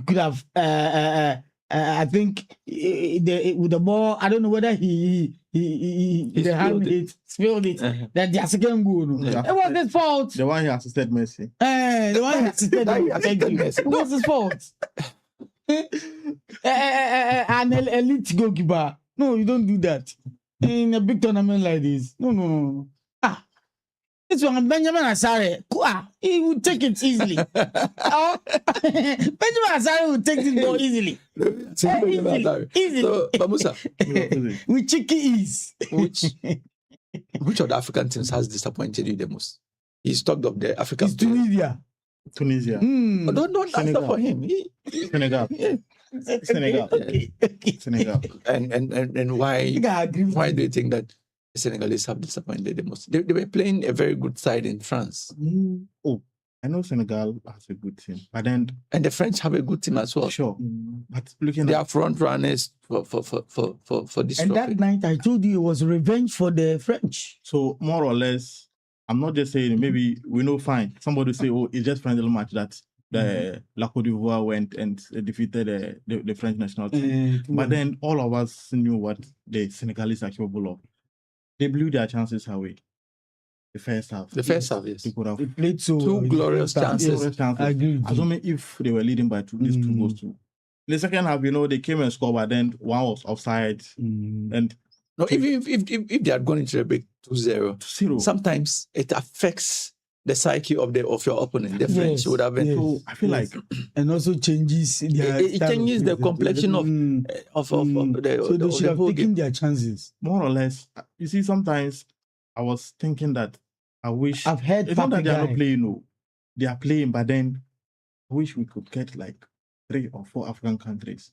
could have. I think with the ball. I don't know whether he the hand spilled it. That the second goal. No. Yeah. It was his fault. The one he assisted Messi. The one he assisted. Thank you. It was his fault. An elite goalkeeper. No, you don't do that in a big tournament like this. No. This one, Benjamin Asare, he would take it easily. Benjamin Asare would take it more easily. Easily. So, Bamusa, With cheeky ease. which of the African teams has disappointed you the most? He's talked of the African It's players. Tunisia. Tunisia. Hmm. Don't answer Senegal. for him. Senegal. Senegal. Okay. Senegal. And why I think I agree with why you. do you think that the Senegalese have disappointed the most? They were playing a very good side in France, Hmm. I know Senegal has a good team, but then and the French have a good team as well. sure. Hmm. But looking They at are front runners for this And trophy. that night, I told you it was revenge for the French. so more or less, I'm not just saying maybe we know fine. Somebody say, oh, it's just friendly match that the La Côte d'Ivoire went and defeated the French national team. But then all of us knew what the Senegalese are capable of. They blew their chances away. The first half. The first half, yes. They could have They played so Two well. glorious chances. glorious chances. I agree with you. Assuming if they were leading by these 2 goals to. In the second half, they came and scored, but then one was offside Hmm. and No, even if they had gone into a big 2-0, 0. sometimes it affects the psyche of your opponent. The French Yes, would have been. yes. So I feel Yes. like And also changes their It style of changes the play. complexion of Hmm. the So they of should the have whole taken game. their chances. more or less, you see, sometimes I was thinking that I wish I've heard it's not that they are not Papi playing, no. They are playing, but then I wish we could get like 3 or 4 African countries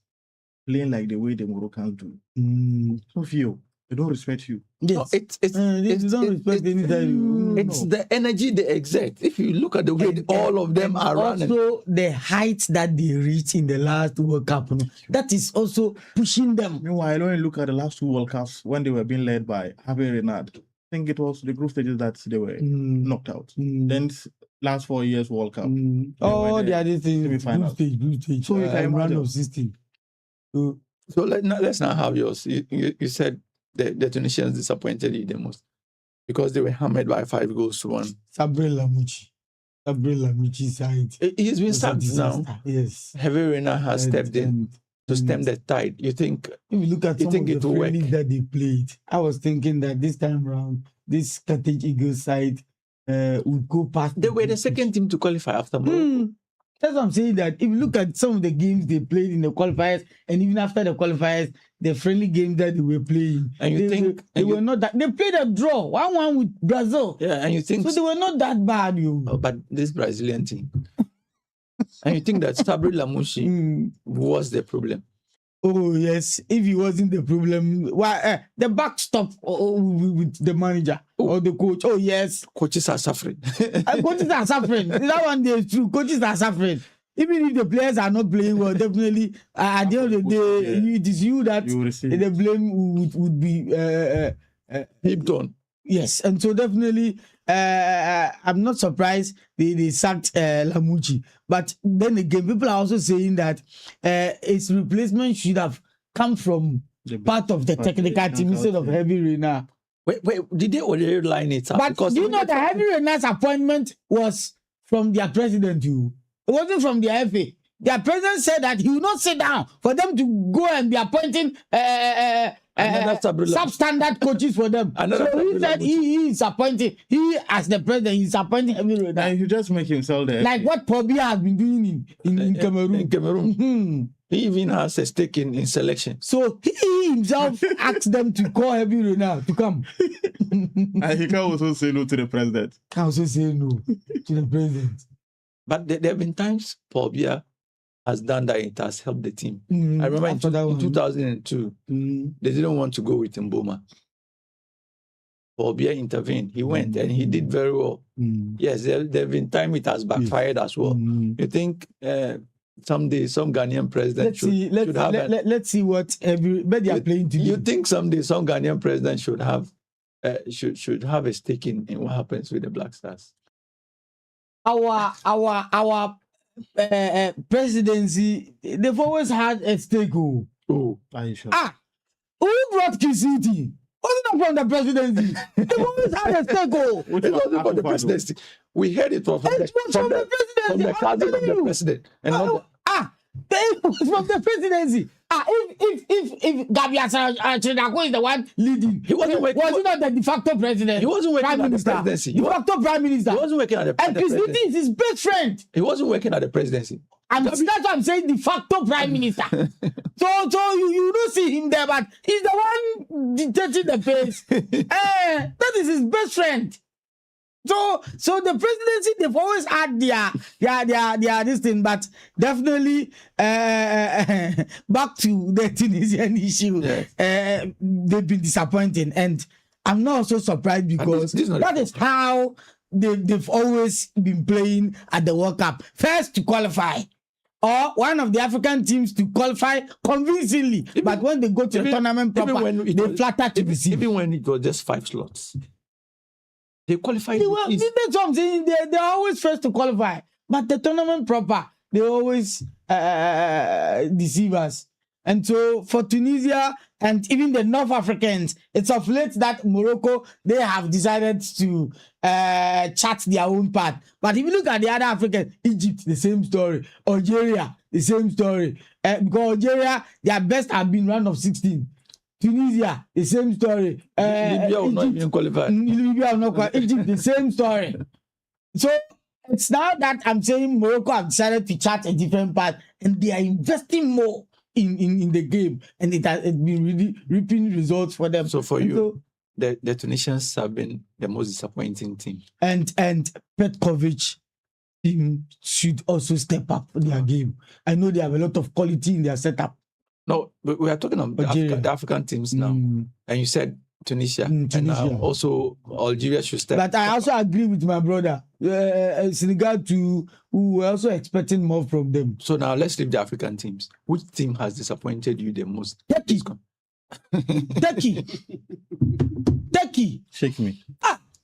playing like the way the Moroccans do. So feel they don't respect you. No, Yes. it's They don't respect any time. it's the energy they exert. If you look at the way all of them are running, Also, the heights that they reached in the last World Cup, that is also pushing them. Meanwhile, when you look at the last 2 World Cups when they were being led by Javier Renard, I think it was the group stages that they were knocked out. Then last 4 years World Cup. Oh, the other thing, Semi-finals. group stage. So you can round imagine. of 16. So, so let's now have yours. You said the Tunisians disappointed you the most. because they were hammered by 5-1. Sabri Lamucci side. He's been was a sacked now. disaster. Yes. Heavy Reina has stepped in to stem the tide. You think If you look at You some think of it the will work? friendlies that they played, I was thinking that this time around, this Carthage Eagles side would go past. they were the second team to qualify after Morocco? That's what I'm saying. That if you look at some of the games they played in the qualifiers, and even after the qualifiers, the friendly games that they were playing, And you think- they and you- were not that. They played a draw, 1-1 with Brazil. Yeah, and you think So they were not that bad, you. oh, but this Brazilian team. And you think that Sabri Lamucci was the problem? Oh yes, if he wasn't the problem, why the backstop with the manager or the coach? Oh yes, Coaches are suffering. coaches are suffering. That one day is true. Coaches are suffering. Even if the players are not playing well, definitely at the end of the day, it is you that You will receive. the blame would be. Heaped on. Yes, and so definitely, I'm not surprised they sacked Lamucci. But then again, people are also saying that his replacement should have come from part of the technical team instead of Heavy Reina. Wait, did they already line it up? But do you know that Heavy Reina's appointment was from their president? It wasn't from the FA. Their president said that he will not sit down for them to go and be appointing substandard coaches for them. Another So he Sabri said Lamucci. he is appointing, he as the president, he's appointing Heavy Reina. And you just make himself there. Like what Paul Biya has been doing in Cameroon. In Cameroon. Mhm. He even has a stake in selection. So he himself asked them to call Heavy Reina to come. And he can also say no to the president. Can also say no to the president. But there have been times Paul Biya has done that. It has helped the team. Mm, I remember after that in one. 2002, they didn't want to go with Mboma. Paul Biya intervened. He went and he did very well. Yes, there have been times it has backfired as well. You think someday some Ghanaian president Let's see what but they are playing today. You think someday some Ghanaian president should have a stake in what happens with the Black Stars? Our presidency, they've always had a stake. Oh, Are you sure? Who brought Kisiti? Wasn't it from the presidency? They've always had a stake. it wasn't from the presidency. We heard it from It was from the presidency. from the cousin of the president. And not It was from the presidency. If Gabi Achidako is the one leading, He wasn't working- was he not the de facto president? He wasn't working prime at the minister, presidency. De facto prime minister. he wasn't working at the And presidency. Kisiti is his best friend. He wasn't working at the presidency. That's what I'm saying, de facto prime minister. so you don't see him there, but he's the one dictating the pace. That is his best friend. So the presidency, they've always had their this thing, but definitely back to the Tunisian issue, Yes. they've been disappointing, and I'm not so surprised because this is not that is how they've always been playing at the World Cup. First to qualify, or one of the African teams to qualify convincingly, but when they go to the tournament proper, they flatter to receive. Even when it was just 5 slots, they qualified. They were, that's what I'm saying. They're always first to qualify, but the tournament proper, they always deceive us. And so for Tunisia and even the North Africans, it's of late that Morocco, they have decided to chart their own path. But if you look at the other Africans, Egypt, the same story. Algeria, the same story. Because Algeria, their best have been round of 16. Tunisia, the same story. Libya will not even qualify. Libya will not qualify. Egypt, the same story. So it's now that I'm saying Morocco have decided to chart a different path, and they are investing more in the game, and it has been really reaping results for them. So for And you, the Tunisians have been the most disappointing team. and Petkovic team should also step up their game. I know they have a lot of quality in their setup. No, but we are talking about the African teams now. And you said Tunisia. And Tunisia. also Algeria should step But I also agree with my brother, Senegal too, who were also expecting more from them. So now let's leave the African teams. Which team has disappointed you the most? Turkey. Turkey. Shake me.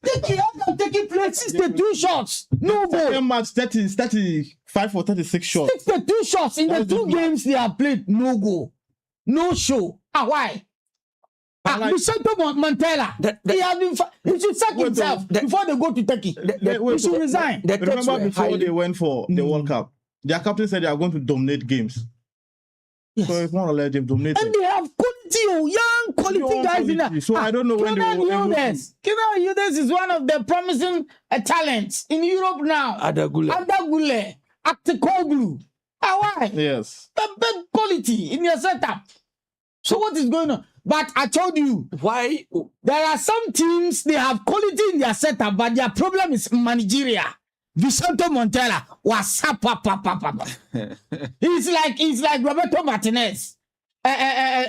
Turkey played 62 shots. No goal. Second match, 35 or 36 shots. 62 shots in the That's two the- games they have played. No goal. No show. Why? Vicente Montella. He has been. He should sack himself before they go to Turkey. He should resign. Remember before they went for the World Cup, their captain said they are going to dominate games. Yes. So it's more or less they've dominated. And they have quality, young quality guys in there. So I don't know when they will Kenan Yildiz is one of the promising talents in Europe now. Adagule, Aktekoglu. Why? Yes. The quality in your setup. So what is going on? But I told you, why there are some teams, they have quality in their setup, but their problem is managerial. Vicente Montella was he's like Roberto Martinez.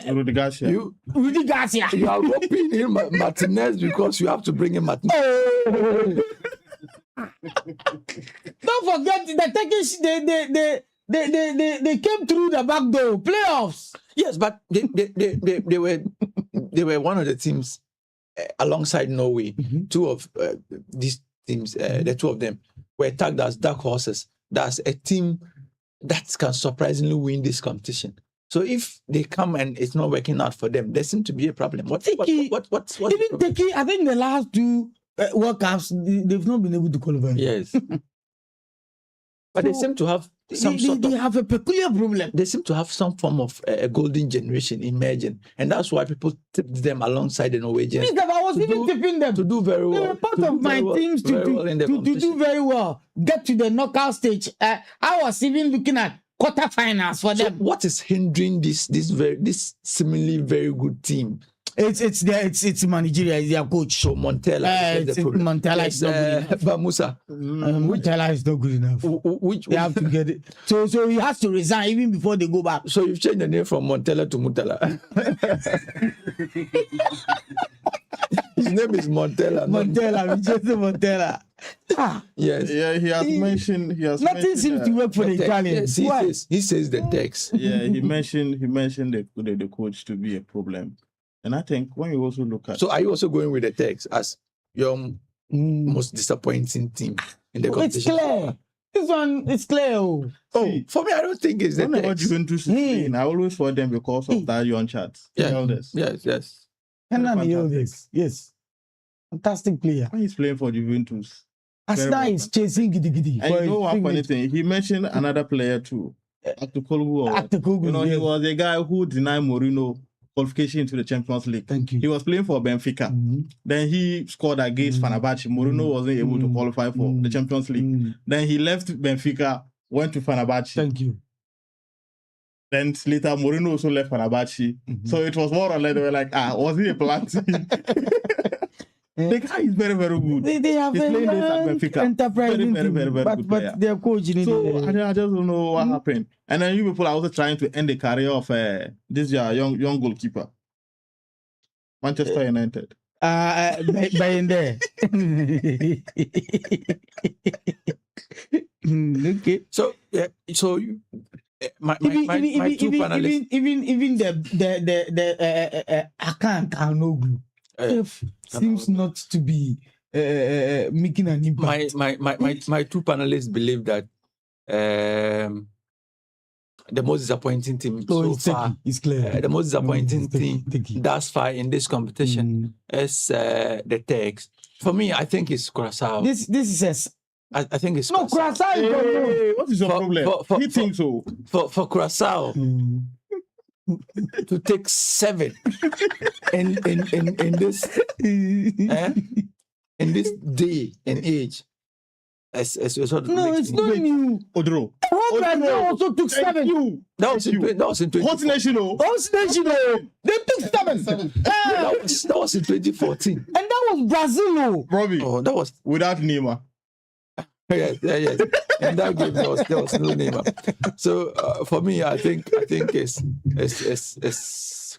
Rudy Garcia. You are roping in Martinez because you have to bring in Martinez. Don't forget the Turkish, they came through the back door, playoffs. Yes, but they were one of the teams alongside Norway. Two of these teams, the two of them were tagged as dark horses. That's a team that can surprisingly win this competition. So if they come and it's not working out for them, there seems to be a problem. What's even Turkey? I think the last two World Cups, they've not been able to qualify. Yes. But they seem to have they have a peculiar problem. They seem to have some form of a golden generation emerging, and that's why people tipped them alongside the Norwegians. I was even tipping them to do very well. They were part of my teams to do very well, get to the knockout stage. I was even looking at quarterfinals for them. What is hindering this seemingly very good team? It's managerial. It's their coach. So Montella. Montella is not good enough. Bamusa. Montella is not good enough. They have to get it. So he has to resign even before they go back. So you've changed the name from Montella to Mutala. His name is Montella. Vicente Montella. Yes. Yeah, he has mentioned. Nothing seems to work for the Italians. Yes, he says the text. Yeah, he mentioned the coach to be a problem. And I think when you also look at... So are you also going with the text as your most disappointing team in the competition? It's clear. This one is clear. For me, I don't think it's the text. What Juventus is playing, I always for them because of that young chat. Yes. Kenan Yildiz. Yes. Fantastic player. When he's playing for Juventus. Asna is chasing giddy. And you know one funny thing? He mentioned another player too. Aktekoglu. You know, he was a guy who denied Mourinho qualification into the Champions League. Thank you. He was playing for Benfica. Then he scored against Fenerbahce. Mourinho wasn't able to qualify for the Champions League. Then he left Benfica, went to Fenerbahce. Thank you. Then later, Mourinho also left Fenerbahce. So it was more or less, they were like, was he a plan? The guy is very, very good. They have He's playing this at Benfica. Enterprising very good player. But their coach needed. So I just don't know what happened. And then you people are also trying to end the career of this young goalkeeper. Manchester United. By in there. Okay. So my two panelists. Even the Hakan Çalhanoğlu seems not to be making an impact. My two panelists believe that the most disappointing team so far is clear. The most disappointing team thus far in this competition is the Turks. For me, I think it's Curacao. This is I think it's Curacao. Hey, what is your problem? He thinks so. For Curacao to take 7 in this in this day and age. It's not new. Odro. Brazil also took 7. That was in 2014. Host National. They took 7. That was in 2014. And that was Brazil. Robbie. Oh, that was without Neymar. Yes. In that game, there was no Neymar. So for me, I think it's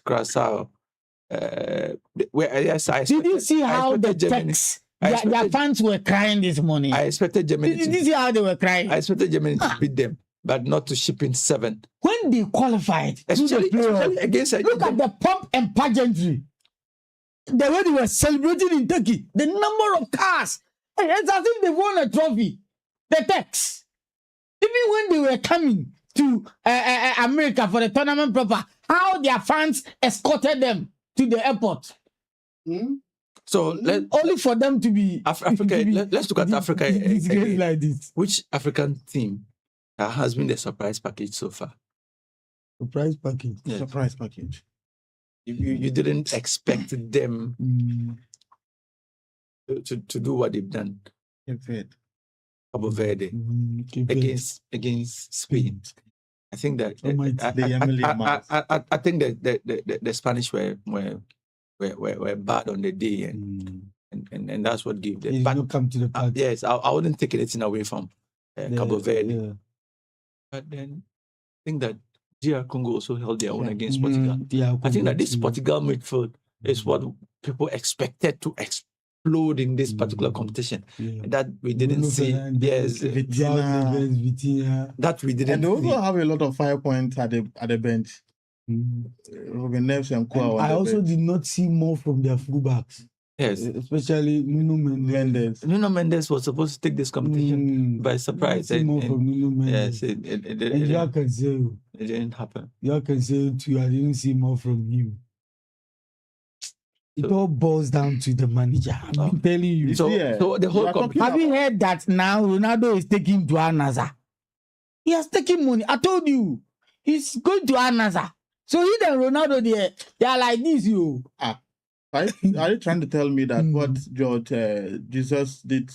Curacao. Yes, I did you see how the Turks? Their fans were crying this morning. I expected Germany. Did you see how they were crying? I expected Germany to beat them, but not to ship in 7. When they qualified, especially against look at the pomp and pageantry. The way they were celebrating in Turkey, the number of cars. It's as if they won a trophy. The Turks. Even when they were coming to America for the tournament proper, how their fans escorted them. to the airport. So Only for them to be Africa. to be Let's look at Africa disgraced again. like this. Which African team has been the surprise package so far? Surprise package. Yes. Surprise package. You didn't expect them to do what they've done. Cabo Verde against Spain. I think that I think that the Spanish were bad on the day, and that's what gave them. They did not come to the party. Yes, I wouldn't take anything away from Cabo Verde. Yeah. But then I think that DR Congo also held their own against Portugal. Yeah, I think that this Portugal midfield is what people expected to explode in this particular competition. That we didn't see. Yes, Vitinha. that we didn't. And they see. also have a lot of 5 points at the bench. Robin Neves and Kua. I also did not see more from their fullbacks. Yes, especially Nuno Mendes. Nuno Mendes was supposed to take this competition by surprise. More from Nuno Mendes. Yes, and Joao Cancelo. It didn't happen. Joao Cancelo too. I didn't see more from him. It all boils down to the manager. I'm telling you. So the whole competition. Have you heard that now Ronaldo is taking to Al-Nassr? He has taken money. I told you. He's going to Al-Nassr. So he and Ronaldo, they are like this, you. Are you trying to tell me that what George Jesus did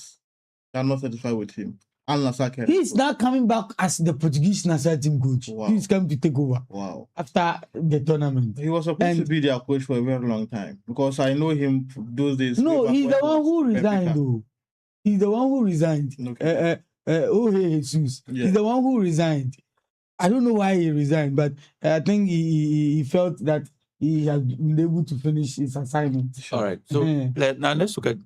cannot satisfy with him? Al-Nassr He's now coming back as the Portuguese national team coach. Wow. He's coming to take over. Wow. After the tournament. He was supposed to be their coach for a very long time because I know him those days. No, he's the one who resigned, though. He's the one who resigned. Okay. Jesus. Yeah. He's the one who resigned. I don't know why he resigned, but I think he felt that he had been able to finish his assignment. All right. So now let's look at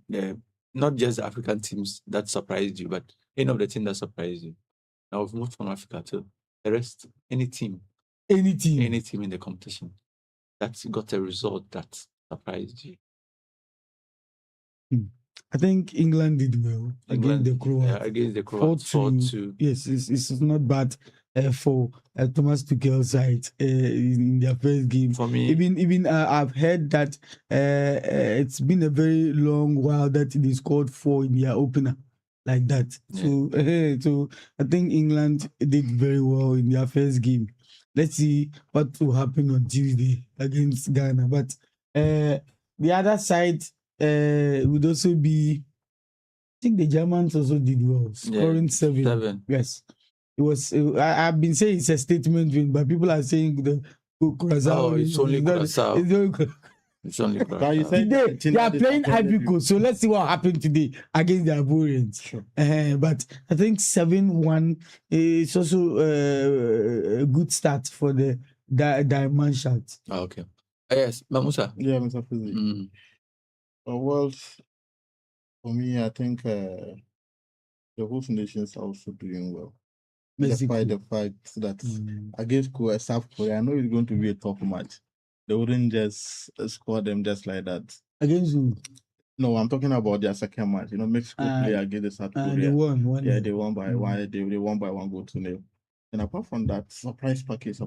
not just the African teams that surprised you, but any of the team that surprised you. Now we've moved from Africa to the rest. Any team in the competition that got a result that surprised you. I think England did well against the Croats. Yeah, against the Croats. 4-2. Yes, it's not bad for Thomas Tuchel's side in their first game. For me, even I've heard that it's been a very long while that they scored 4 in their opener like that. Yeah. So I think England did very well in their first game. Let's see what will happen on Tuesday against Ghana. But the other side would also be, I think the Germans also did well, scoring 7. Yes. It was. I've been saying it's a statement win, but people are saying the Curaçao. It's only Curaçao. It's only Curaçao. Today they are playing Ivory Coast, so let's see what happened today against the Ivorians. Sure. But I think 7-1 is also a good start for the Diamond Shot. Okay. Yes, Mamusa. Yeah, Mr. Fizi. Well, for me, I think the host nations are also doing well. Despite the fact that against South Korea, I know it's going to be a tough match. They wouldn't just score them just like that. Against who? No, I'm talking about their second match. Mexico play against South Korea. They won. Yeah, they won by 1. They won by 1 goal to 0. And apart from that, surprise package.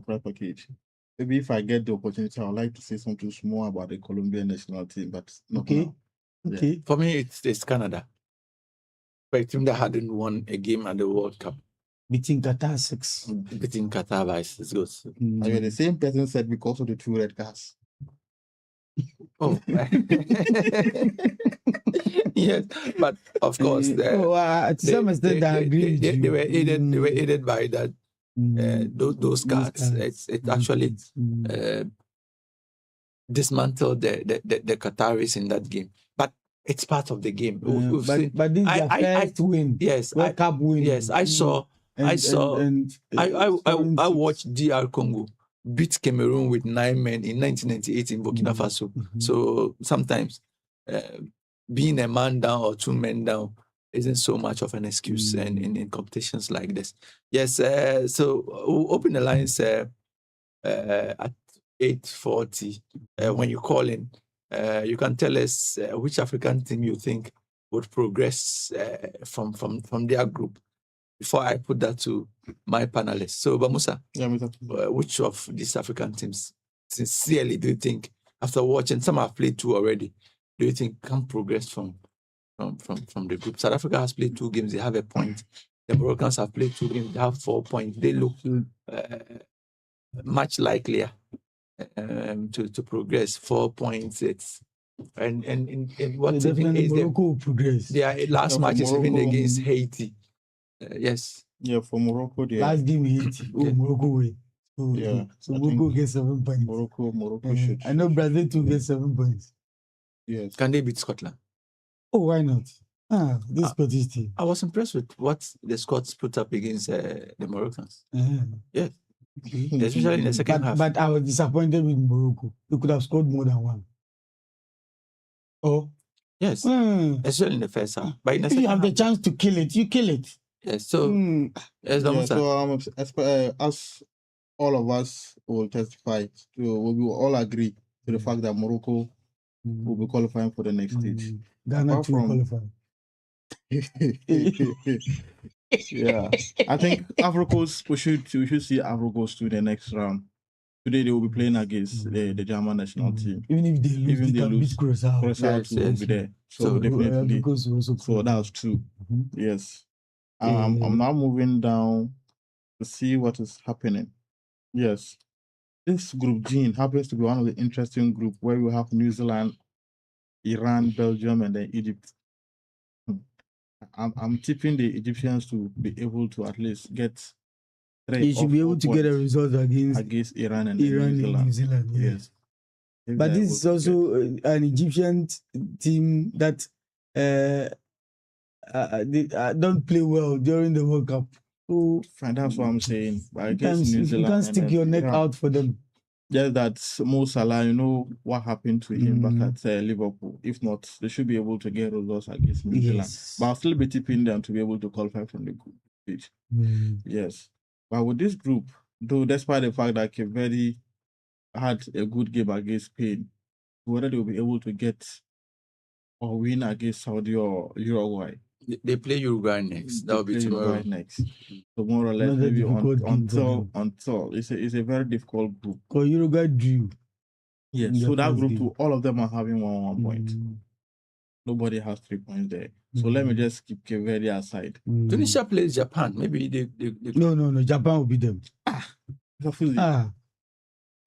Maybe if I get the opportunity, I would like to say something small about the Colombian national team, but not now. Okay. Yeah. For me, it's Canada. For a team that hadn't won a game at the World Cup. Beating Qatar 6. Beating Qatar by 6 goals. I mean, the same person said because of the 2 red cards. Oh, yes, but of course, to some extent, I agree. They were aided by that. Those cards. It actually dismantled the Qataris in that game. But it's part of the game. But this is their first win. Yes, World Cup win. Yes, I watched DR Congo beat Cameroon with 9 men in 1998 in Burkina Faso. So sometimes being a man down or 2 men down isn't so much of an excuse in competitions like this. Yes, so we'll open the lines at 8:40. When you call in, you can tell us which African team you think would progress from their group. Before I put that to my panelists. So, Bamusa, which of these African teams sincerely do you think after watching, some have played 2 already. Do you think can progress from the group? South Africa has played 2 games, they have a point. The Moroccans have played 2 games, they have 4 points. They look much likelier to progress. 4 points. It's and what Definitely is Morocco will progress. their last Yeah, match is even Morocco- against Haiti. Yes. Yeah, for Morocco, they Last game we hit. Yeah. Morocco way. So, Yeah, so I Morocco gets 7 points. Morocco should. I know Brazil too gets 7 points. Yes. Can they beat Scotland? Oh, why not? This Scottish team. I was impressed with what the Scots put up against the Moroccans. Okay. Especially in the second half. But I was disappointed with Morocco. They could have scored more than 1. Oh. Yes, Mm. especially in the first half. But in the If second you have half, the chance to kill it, you kill it. yes. So yes, Yeah, Damusa. so as all of us will testify, we will all agree to the fact that Morocco will be qualifying for the next stage. Ghana Apart to from- qualify. Yeah, I think we should see Ivory Coast to the next round. Today they will be playing against the German national team. Even if they lose, Even they they can lose, beat Curaçao. Cross will yes. be there. So, So, definitely. Because also So that's true. Mhm. Yes. I'm now moving down to see what is happening. Yes. This group G happens to be one of the interesting group where we have New Zealand, Iran, Belgium, and then Egypt. I'm tipping the Egyptians to be able to at least get 3 They should or be 4 able to get a points result against Iran and Iran New and Zealand. New Zealand. Yes. Yes. If But they're this is able to get- also an Egyptian team that they don't play well during the World Cup. So Fine, that's what I'm saying. But I guess sometimes New you Zealand can't and stick then your neck Iran. out for them. Just that Mo Salah, you know what happened to him back Mm. at Liverpool. If not, they should be able to get results against New Zealand. Yes. But I'll still be tipping them to be able to qualify from the group stage. Mm. Yes. But with this group, though, despite the fact that Cape Verde had a good game against Spain, whether they will be able to get or win against Saudi or Uruguay. They play Uruguay next. That will be They play tomorrow. Uruguay next. So more or less, Another maybe difficult game for until it's a very difficult group. Because Uruguay drew. Yeah. in So their that first group game. two, all of them are having 1 point. Mm. Nobody has 3 points there. So let me just keep Cape Verde aside. Mm. Tunisia plays Japan. Maybe they No. Japan will beat them.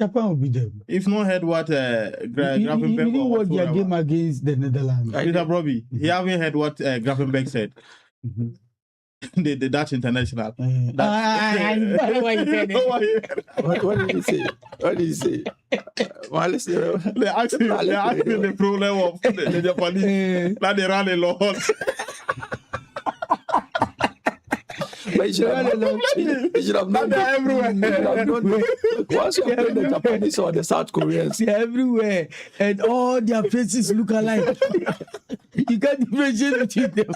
Japan will beat them. If not heard what You Grafenberg didn't or watch their whatsoever. game against the Netherlands. I Peter did. Broby, he haven't heard what Grafenberg said. Mhm. the Dutch international. I know what you said. What did he say? What did he say? Well, listen, They're asking the problem of the Japanese. Eh, That they ran a lot. but you should have known. You should have known. They're everywhere. You should have known. Look, once you play the Japanese or the South Koreans, they're everywhere, and all their faces look alike. You can't differentiate between them.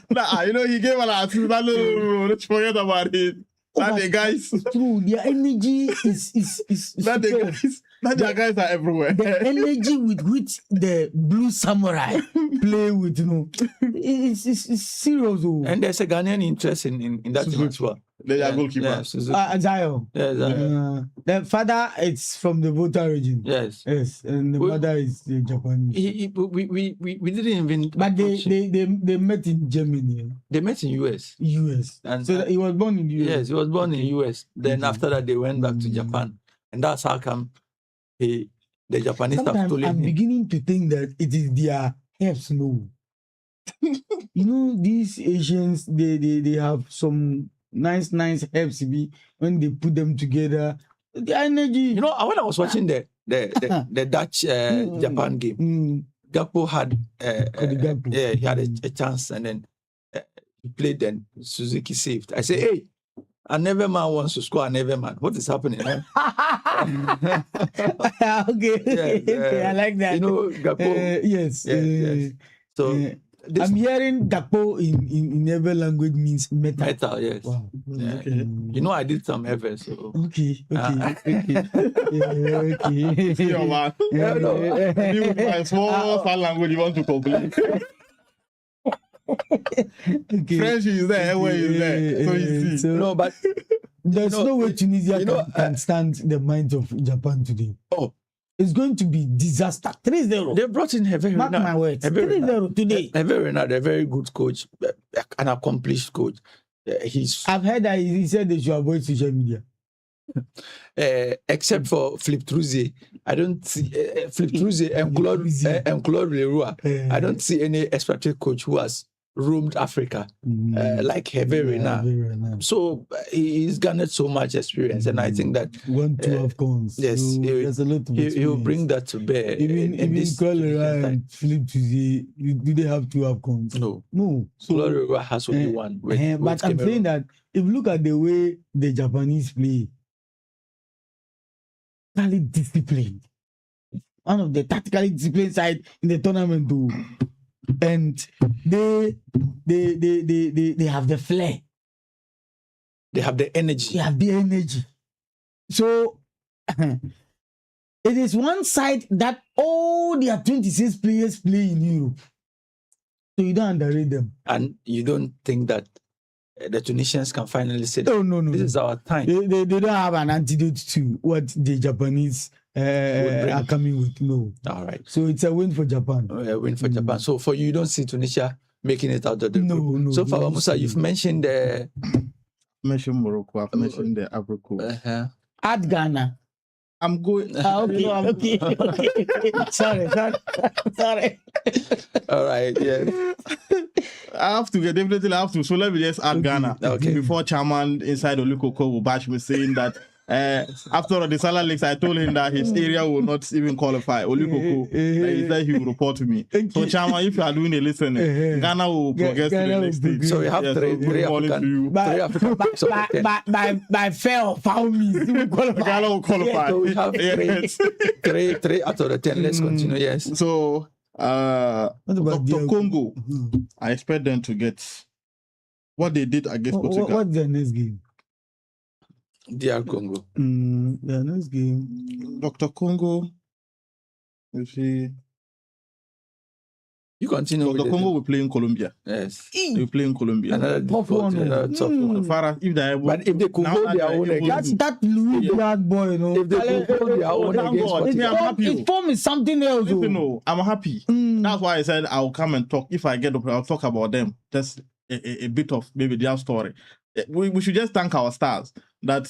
Nah, you know, he gave an answer. No, let's forget about it. That the guys, It's true. Their energy is that the guys are everywhere. the energy with which the blue samurai play with, it's serious. Oh. and there's a Ghanaian interest in that team as well. They are goalkeeper. Yeah, Suzuki. Zion. Yes, The father is from the Volta region. yes. Yes, and the We- mother is the Japanese. We didn't even. But approach him. they met in Germany, They met in US. US. And- So he was born in US. Yes, he was born in US. Then Okay. after that, they went back to Mm. Japan, and that's how come the Japanese have Sometimes stolen I'm him. beginning to think that it is their helps. No, these Asians, they have some nice helps. When they put them together, the energy. When I was watching the Dutch Japan game, Mm, Gakpo had Cody Gakpo. he had a chance, and then he played, and Suzuki saved. I say, hey, a never man wants to score a never man. What is happening? Huh? okay, I like that. Gakpo. Yes. Yes. So this I'm hearing Gakpo in every language means metal. metal, yes. Wow. Yeah. Okay. I did some ever, so Okay. Ah. Okay. See your man. Yeah, no. You with my small sign language, you want to complain. Okay. French is there, everywhere is there. So you see. no, but There's no way Tunisia you know, can stand the minds of Japan today. oh, it's going to be disaster. 3-0. They brought in Hervé Mark my words. 3-0 today. Hervé Renard, a very good coach, an accomplished coach. I've heard that he said they should avoid social media. Except for Philippe Trouzier, I don't see Philippe Trouzier and Claude Leroy. I don't see any expatriate coach who has roamed Africa like Hervé Renard. So he's garnered so much experience, and I think that 1-2 AFCONs. Yes, so there's a lot of he'll bring that to bear. Even Claude Leroy and Philippe Trouzier, do they have 2 AFCONs? No. So Claude Leroy has only one. But I'm saying that if you look at the way the Japanese play, totally disciplined. One of the tactically disciplined side in the tournament too. And they have the flair. They have the energy. They have the energy. So it is one side that all their 26 players play in Europe. So you don't underrate them. And you don't think that the Tunisians can finally say, no. This is our time. They don't have an antidote to what the Japanese are coming with. No. All right. So it's a win for Japan. A win for Japan. So for you don't see Tunisia making it out of the group. No. So far, Musa, you've mentioned mentioned Morocco. I've mentioned the Africa. At Ghana. I'm going. Okay. Sorry. All right. Yeah. I definitely have to. So let me just add Ghana. Okay. Before Chairman inside Olukoko will bash me saying that after all the Salah Leagues, I told him that his area will not even qualify. Olukoko, he said he will report to me. So Chairman, if you are doing a listening, Ghana will progress to the next stage. So we have three African by fair or foul means, Ghana will qualify. So we have three out of the 10. Let's continue. Yes. So Dr. Congo, I expect them to get what they did against Portugal. What's their next game? DR Congo. Their next game. Dr. Congo. You see. You continue. Dr. Congo will play in Colombia. Yes. They will play in Colombia. Another tough one. But if they could hold their own against that Louis Black boy, if they could hold their own against his form is something else. No, I'm happy. That's why I said I'll come and talk. If I get up, I'll talk about them. Just a bit of maybe their story. We should just thank our stars that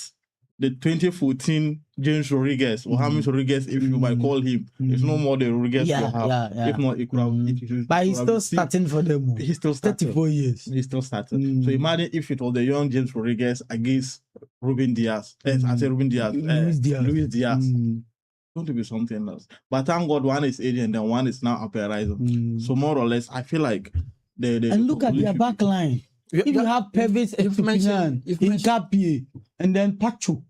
the 2014 James Rodriguez, or James Rodriguez, if you might call him, it's no more the Rodriguez you have. If not, it could have. But he's still starting for them. He's still starting. 34 years. He's still starting. So imagine if it was the young James Rodriguez against Ruben Diaz. I say Ruben Diaz. Luis Diaz. Going to be something else. But thank God one is aging and then one is now up rising. So more or less, I feel like and look at their back line. If you have Pervis Estupiñán, Nkapie, and then Pacho,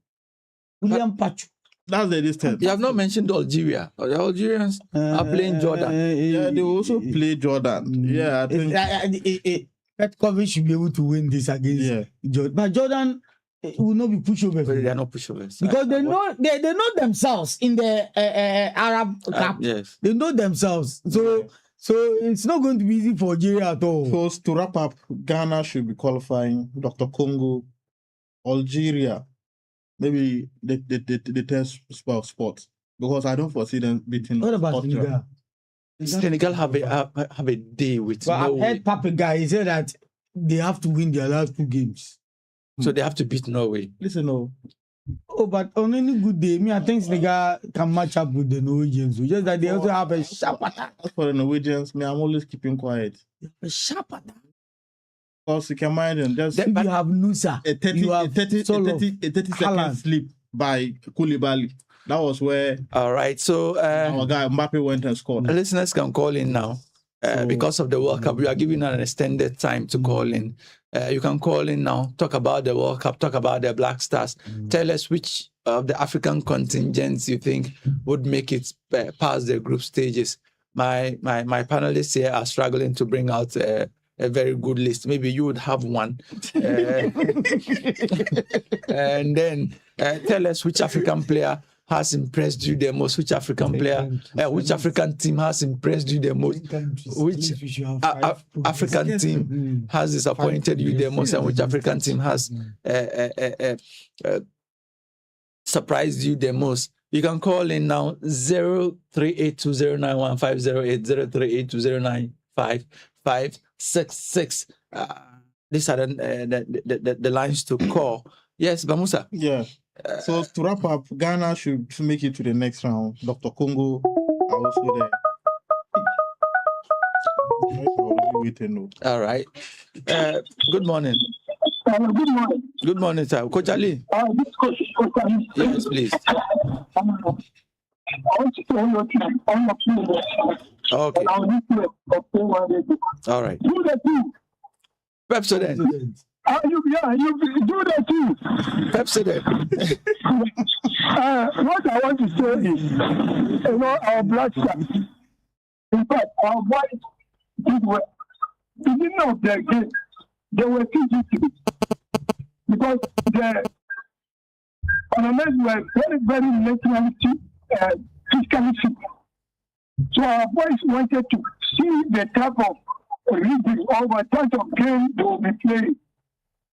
William Pacho. That's the distance. You have not mentioned Algeria. The Algerians are playing Jordan. Yeah, they also play Jordan. Yeah, I think Petkovic should be able to win this against Jordan. But Jordan will not be pushovers. But they are not pushovers. Because they know themselves in the Arab Cup. Yes. They know themselves. So it's not going to be easy for Algeria at all. So to wrap up, Ghana should be qualifying. Dr. Congo, Algeria, maybe the test spot because I don't foresee them beating. What about Senegal? Senegal have a day with. But I've heard Papega. He said that they have to win their last 2 games. So they have to beat Norway. Listen, no. Oh, but on any good day, I think Senegal can match up with the Norwegians. Just that they also have a sharp attack. As for the Norwegians, I'm always keeping quiet. A sharp attack. Because you can imagine, just if you have Nusa, a 30 second slip by Koulibaly. That was where. All right, so our guy Mbappe went and scored. Listeners can call in now. Because of the World Cup, we are giving an extended time to call in. You can call in now, talk about the World Cup, talk about the Black Stars. Tell us which of the African contingents you think would make it past the group stages. My panelists here are struggling to bring out a very good list. Maybe you would have one. And then tell us which African player has impressed you the most? Which African player, which African team has impressed you the most? Which African team has disappointed you the most? And which African team has surprised you the most? You can call in now 0382091508 0382095566. These are the lines to call. Yes, Bamusa. Yeah. So to wrap up, Ghana should make it to the next round. Dr. Congo are also there. All right. Good morning. Good morning. Good morning, sir. Coach Ali. This coach is Coach Ali. Yes, please. I want to tell you I'm not doing this. Okay. I'll need to All right. do that too. Pepsodent. You do that too. Pepsodent. What I want to say is, our black stars. In fact, our boys did well. Beginning of the game, they were TGT because the Panamanians were very, very nationally physically fit. So our boys wanted to see the type of reading or the type of game they will be playing.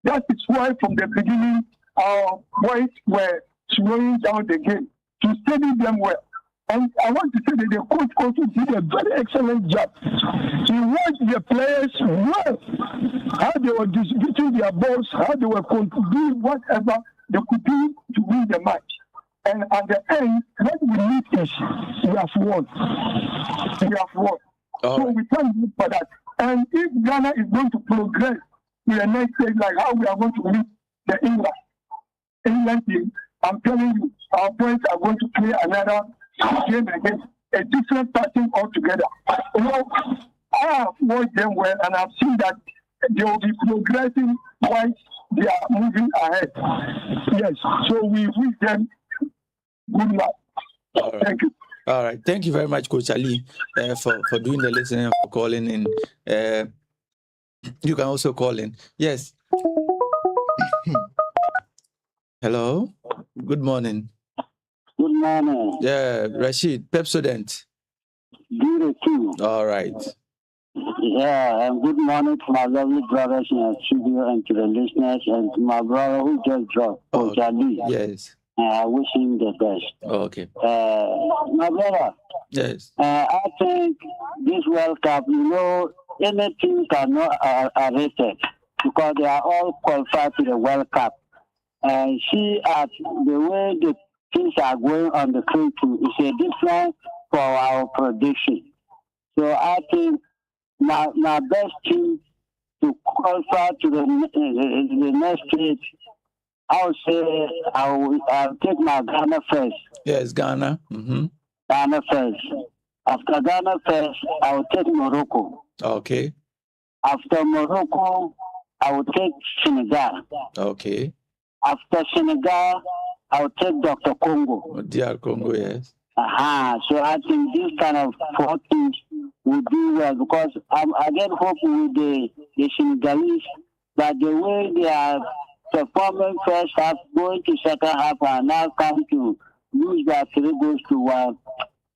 That is why from the beginning our boys were slowing down the game to study them well. And I want to say that the coach also did a very excellent job. He watched the players well, how they were distributing their balls, how they were doing whatever they could do to win the match. And at the end, what we need is we have won. We have won. So we thank you for that. And if Ghana is going to progress to the next stage, like how we are going to meet the England team, I'm telling you, our boys are going to play another game against a different pattern altogether. I have watched them well, and I've seen that they will be progressing while they are moving ahead. Yes, so we wish them good luck. Right. Thank you. All right. Thank you very much, Coach Ali, for doing the listening and for calling in. You can also call in. Yes. Hello. Good morning. Good morning. Yeah, Rashid, Pepsodent. Good too. All right. Yeah, and good morning to my lovely brothers in the studio and to the listeners and to my brother who just dropped, Coach Ali. Yes. I wish him the best. Okay. My brother. Yes. I think this World Cup, any teams are not rated because they are all qualified to the World Cup. And see at the way the things are going on the field too, it's a different for our prediction. So I think my best team to qualify to the next stage, I would say I'll take my Ghana first. Yes, Ghana. Mm-hmm. Ghana first. After Ghana first, I will take Morocco. Okay. After Morocco, I will take Senegal. Okay. After Senegal, I will take Dr. Congo. DR Congo, yes. So I think this kind of 4 teams will do well because I'm again hoping with the Senegalese that the way they are performing first half, going to second half, and now come to lose their 3 goals to 1,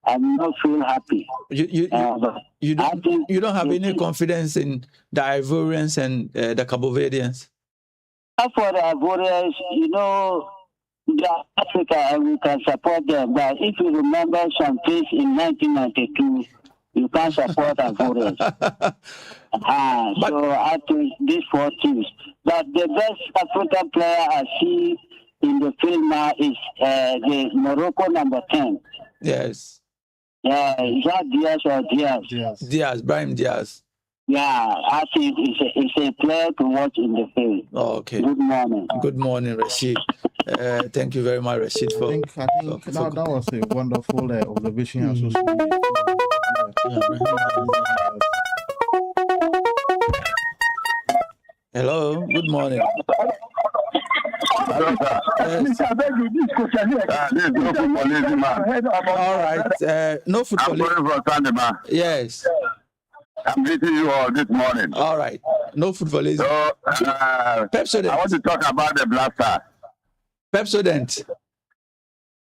I'm not feel happy. You don't have any confidence in the Ivorians and the Cabo Verdeans? For the Ivorians, they are Africa and we can support them. But if you remember some things in 1992, you can't support Ivorians. So I think these 4 teams. But the best African player I see in the field now is the Morocco number 10. Yes. Yeah, is that Diaz or Diaz? Diaz, Brahim Diaz. Yeah, I think it's a player to watch in the field. Oh, okay. Good morning. Good morning, Rashid. Thank you very much, Rashid. I think that was a wonderful observation. Hello, good morning. Hello, sir. This is no footballism, man. All right. No football. I'm going for Sunday, man. Yes. I'm meeting you all this morning. All right. No footballism. So, Pepsodent. I want to talk about the Black Stars. Pepsodent.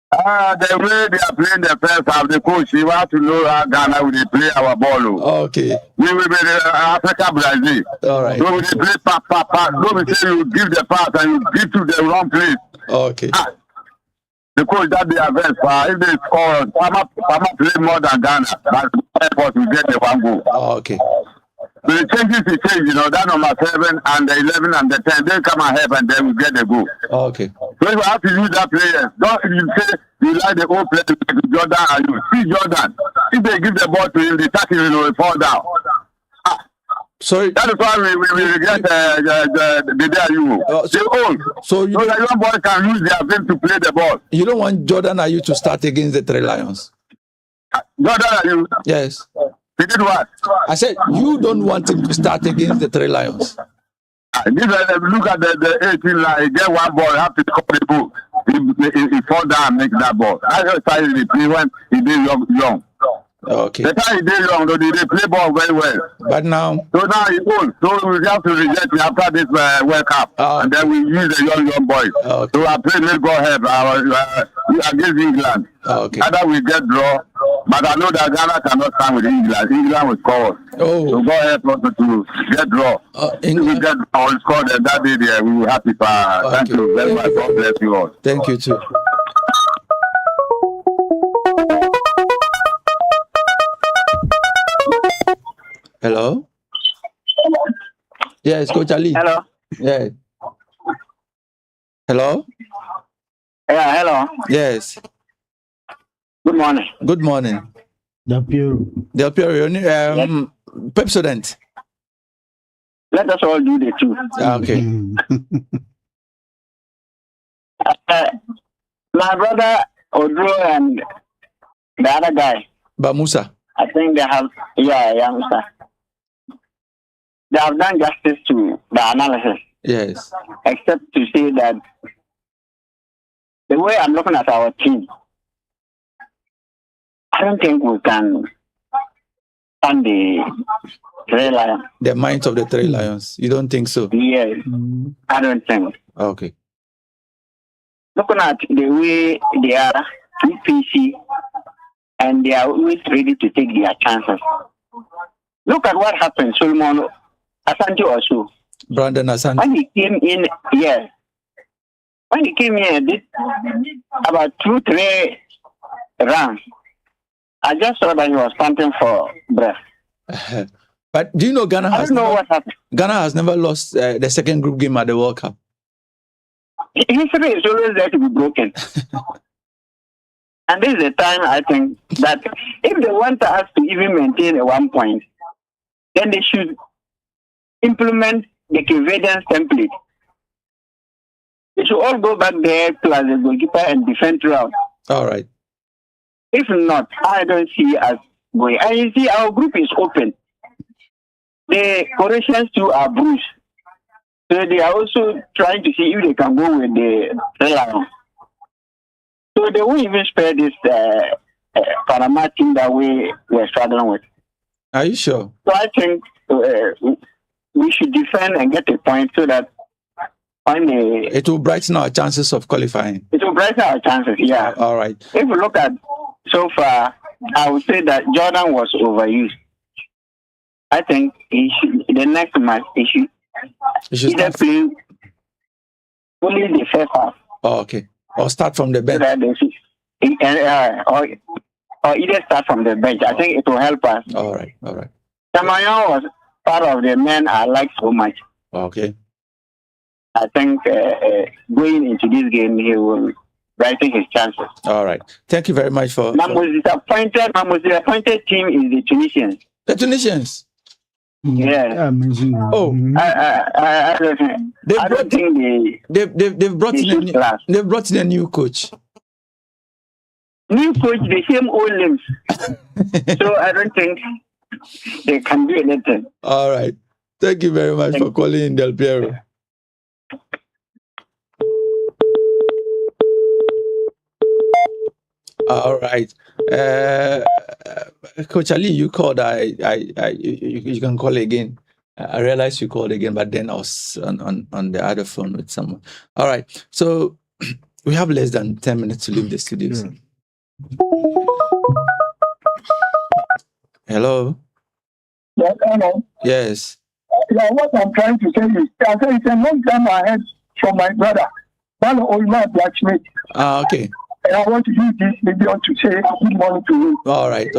The way they are playing the first half, the coach, you have to know how Ghana will play our ball. Okay. We will be the Africa Brazil. All right. So we play pass. Don't say you give the pass and you give to the wrong place. Okay. the coach that they are very far. If they score, Pama play more than Ghana. But airport will get the one goal. Oh, okay. So the changes he changed, that number 7 and the 11 and the 10, they come and help and then we get the goal. Oh, okay. So you have to use that player. Don't you say you like the old player like Jordan and you. See Jordan. If they give the ball to him, the tackle will fall down. So That is why we regret the day you. They're old. So you, So the young boys can use their brain to play the ball. you don't want Jordan Ayew to start against the Three Lions? Jordan and you. Yes. He did what? I said you don't want him to start against the Three Lions. Look at the 18 line. He get one ball, have to score the ball. He fall down and make that ball. I just started the play when he did young. Okay. The time he did young, though, they play ball very well. But now, So now he's old. So we have to reject him after this World Cup. And then we use the young boys. Okay. So I pray let God help against England. Okay. Either we get draw, but I know that Ghana cannot stand with England. England will score. So oh, God help us to get draw. If we England. get draw and score then that day there, we will happy. Thank you very much. God bless you all. Thank you too. Hello. Yes, Coach Ali. Hello. Yeah. Hello. Yeah, hello. Yes. Good morning. Good morning. Del Piero. Del Piero, Pepsodent. Let us all do the two. Okay. My brother Odro and the other guy, Bamusa. I think they have, sir. They have done justice to the analysis, Yes. except to say that the way I'm looking at our team, I don't think we can stand the Three Lions. The minds of the Three Lions. You don't think so? Yes, I don't think. Okay. Looking at the way they are PC and they are always ready to take their chances. Look at what happened, Solomon Asante also. Brandon Asante. When he came in, yes. When he came in, did about 2-3 runs. I just saw that he was panting for breath. But do you know Ghana I has don't know never, what happened. Ghana has never lost the second group game at the World Cup? History is always there to be broken. And this is the time I think that if they want us to even maintain a 1 point, then they should implement the Cavadian template. They should all go back there plus the goalkeeper and defend throughout. All right. If not, I don't see us going. And you see, our group is open. The Croatians too are bruised. So they are also trying to see if they can go with the Lions. So they won't even spare this Panama team that we're struggling with. Are you sure? So I think we should defend and get a point so that on It will brighten our chances of qualifying. it will brighten our chances. Yeah. All right. If we look at so far, I would say that Jordan was overused. I think the next match he should You should either start. play only the first half Oh, okay. Or start from the so bench. that they should, or either start from the bench. I think it will help us. All right. All right. Samayan was part of the men I like so much. Okay. I think going into this game, he will brighten his chances. All right. Thank you very much for My most disappointed team is the Tunisians. the Tunisians. Yeah. Oh, I don't think they've brought they in a should new, class. they've brought in a new coach. New coach, the same old limbs. So I don't think they can do anything. All right. Thank you very much for calling in, Del Piero. All right. Coach Ali, you called. You can call again. I realized you called again, but then I was on the other phone with someone. All right. So we have less than 10 minutes to leave the studios. Hello. Yes, hello. Yes. Yeah, what I'm trying to say is, I say it's a long time ahead from my brother, Balo Olma Blacksmith. Okay. I want to use this medium to say good morning to him. All right. He's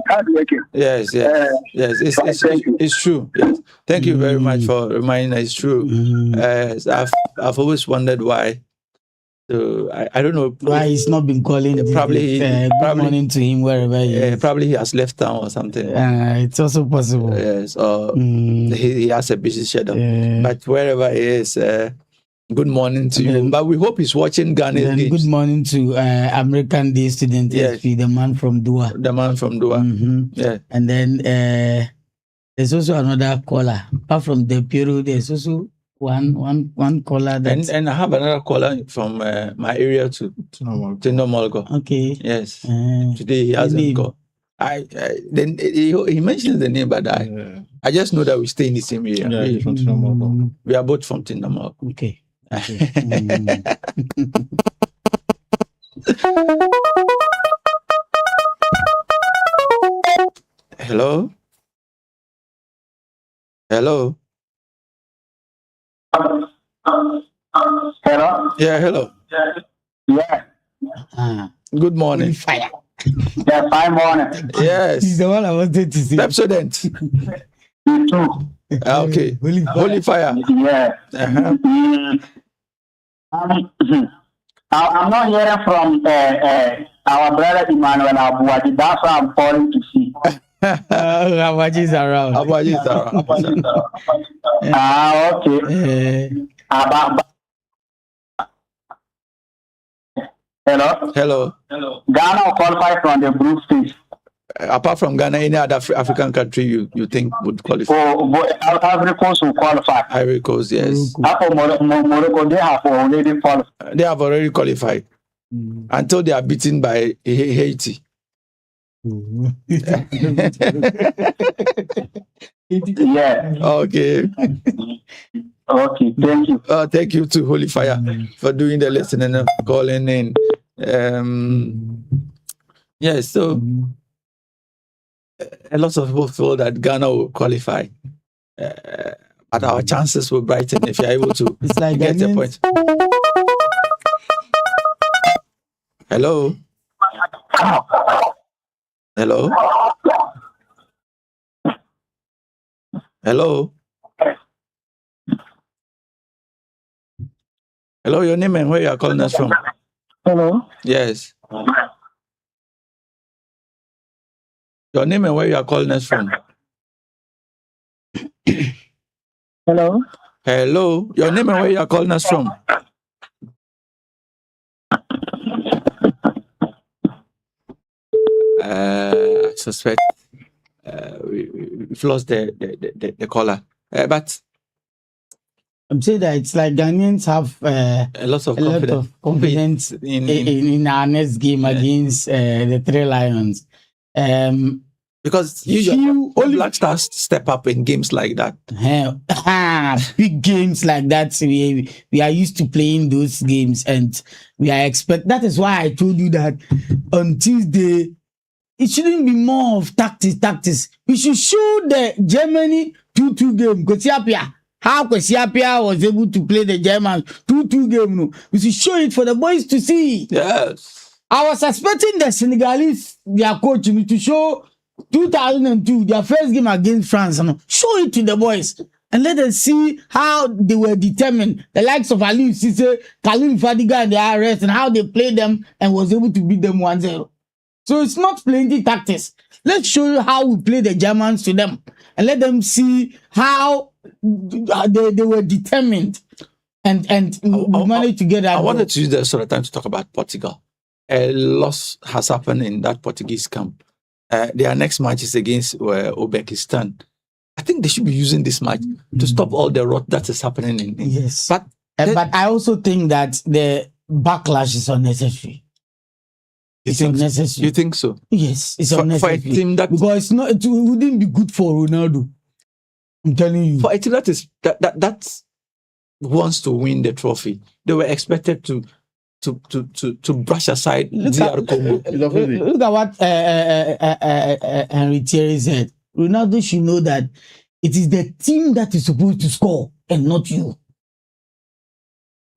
hard working. Yes. Yes. Thank you. It's true. Yes. Thank you very much for reminding us. It's true. I've always wondered why. So I don't know Why he's not been calling? Probably- good probably- morning to him wherever he is. probably he has left town or something. It's also possible. Yes. Or Mm, he has a busy schedule. yeah. But wherever he is, good morning to you. Then- But we hope he's watching Ghana's Then games. good morning to American Day student Yes. SP, the man from Dua. The man from Dua. Mhm. Yeah. And then there's also another caller. Apart from the Peru, there's also one caller that. And I have another caller from my area too. Normal. Tindo Molgo. Okay. Yes. Uh, Today he hasn't name? called. Then he mentions the name, but I just know that we stay in the same area. Yeah, we, from Normal. mm, we are both from Tindo Molgo. okay. Mm. Hello. Hello. Hello? Yeah. Hello. Yeah. Ah, Good morning. fire. Yeah, fine morning. He's Yes. the one I wanted to say. Pepsodent. You too. Okay. Holy fire. Holy fire. Yeah. Uh-huh. I'm not hearing from our brother Emmanuel Abuaji. That's why I'm calling to see. Rawaji is around. Abaji is around. Okay. Uh, Hello? Hello. Ghana will qualify from the group stage. Apart from Ghana, any other African country you think would qualify? Ivory Coast will qualify. Ivory Coast, yes. After Morocco, they have already qualified. They have already qualified mm, until they are beaten by Haiti. Yeah. Okay. Okay. Thank you. Thank you to Holy Fire for doing the listening and calling in. Yes, so a lot of people feel that Ghana will qualify. But our chances will brighten if you're able to It's like get the Ghanaians- point. Hello? Hello? Hello? Hello, your name and where you are calling us from? Hello. Yes. Your name and where you are calling us from? Hello. Hello, your name and where you are calling us from? I suspect we've lost the caller. But I'm saying that it's like Ghanaians have a lot of a lot confidence of confidence in our next game Yeah. against the Three Lions. because usually few when only- Black Stars step up in games like that. Big games like that, we are used to playing those games, and we are expect. That is why I told you that on Tuesday it shouldn't be more of tactics. We should show the Germany 2-2 game. Kosiapia, how Kosiapia was able to play the Germans 2-2 game. No, we should show it for the boys to see. Yes. I was expecting the Senegalese, their coach, to show 2002, their first game against France. Show it to the boys and let them see how they were determined. The likes of Aliou Cisse, Khalil Fadiga and the RS, and how they played them and was able to beat them 1-0. So it's not plenty tactics. Let's show you how we play the Germans to them and let them see how they were determined and we managed to get that. I wanted to use that sort of time to talk about Portugal. A loss has happened in that Portuguese camp. Their next match is against Uzbekistan. I think they should be using this match to stop all the rot that is happening in. Yes. But But I also think that the backlash is unnecessary. It's unnecessary. you think so? Yes, it's For a unnecessary. team that Because it wouldn't be good for Ronaldo. I'm telling you. for a team that wants to win the trophy, they were expected to brush aside DR Congo. Look at what Henry Thierry said. Ronaldo should know that it is the team that is supposed to score and not you.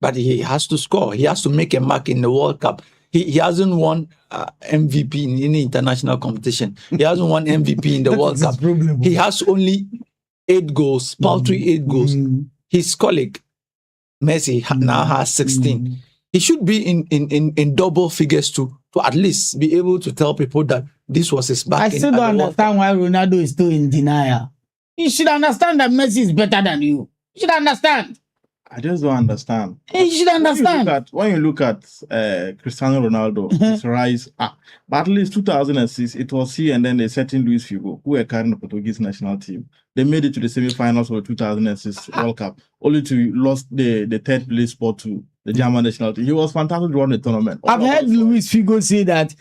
But he has to score. He has to make a mark in the World Cup. he hasn't won MVP in any international competition. He hasn't won MVP in the World That's his Cup. problem. He has only 8 goals, paltry 8 goals. His colleague Messi now has 16. He should be in double figures to at least be able to tell people that this was his back. I still don't understand why Ronaldo is still in denial. You should understand that Messi is better than you. You should understand. I just don't understand. You should understand. When you look at Cristiano Ronaldo, his rise, but at least 2006, it was he and then a certain Luis Figo, who were carrying the Portuguese national team. They made it to the semi-finals of the 2006 World Cup, only to lose the third place spot to the German national team. He was fantastic to run the tournament. I've heard Luis Figo say that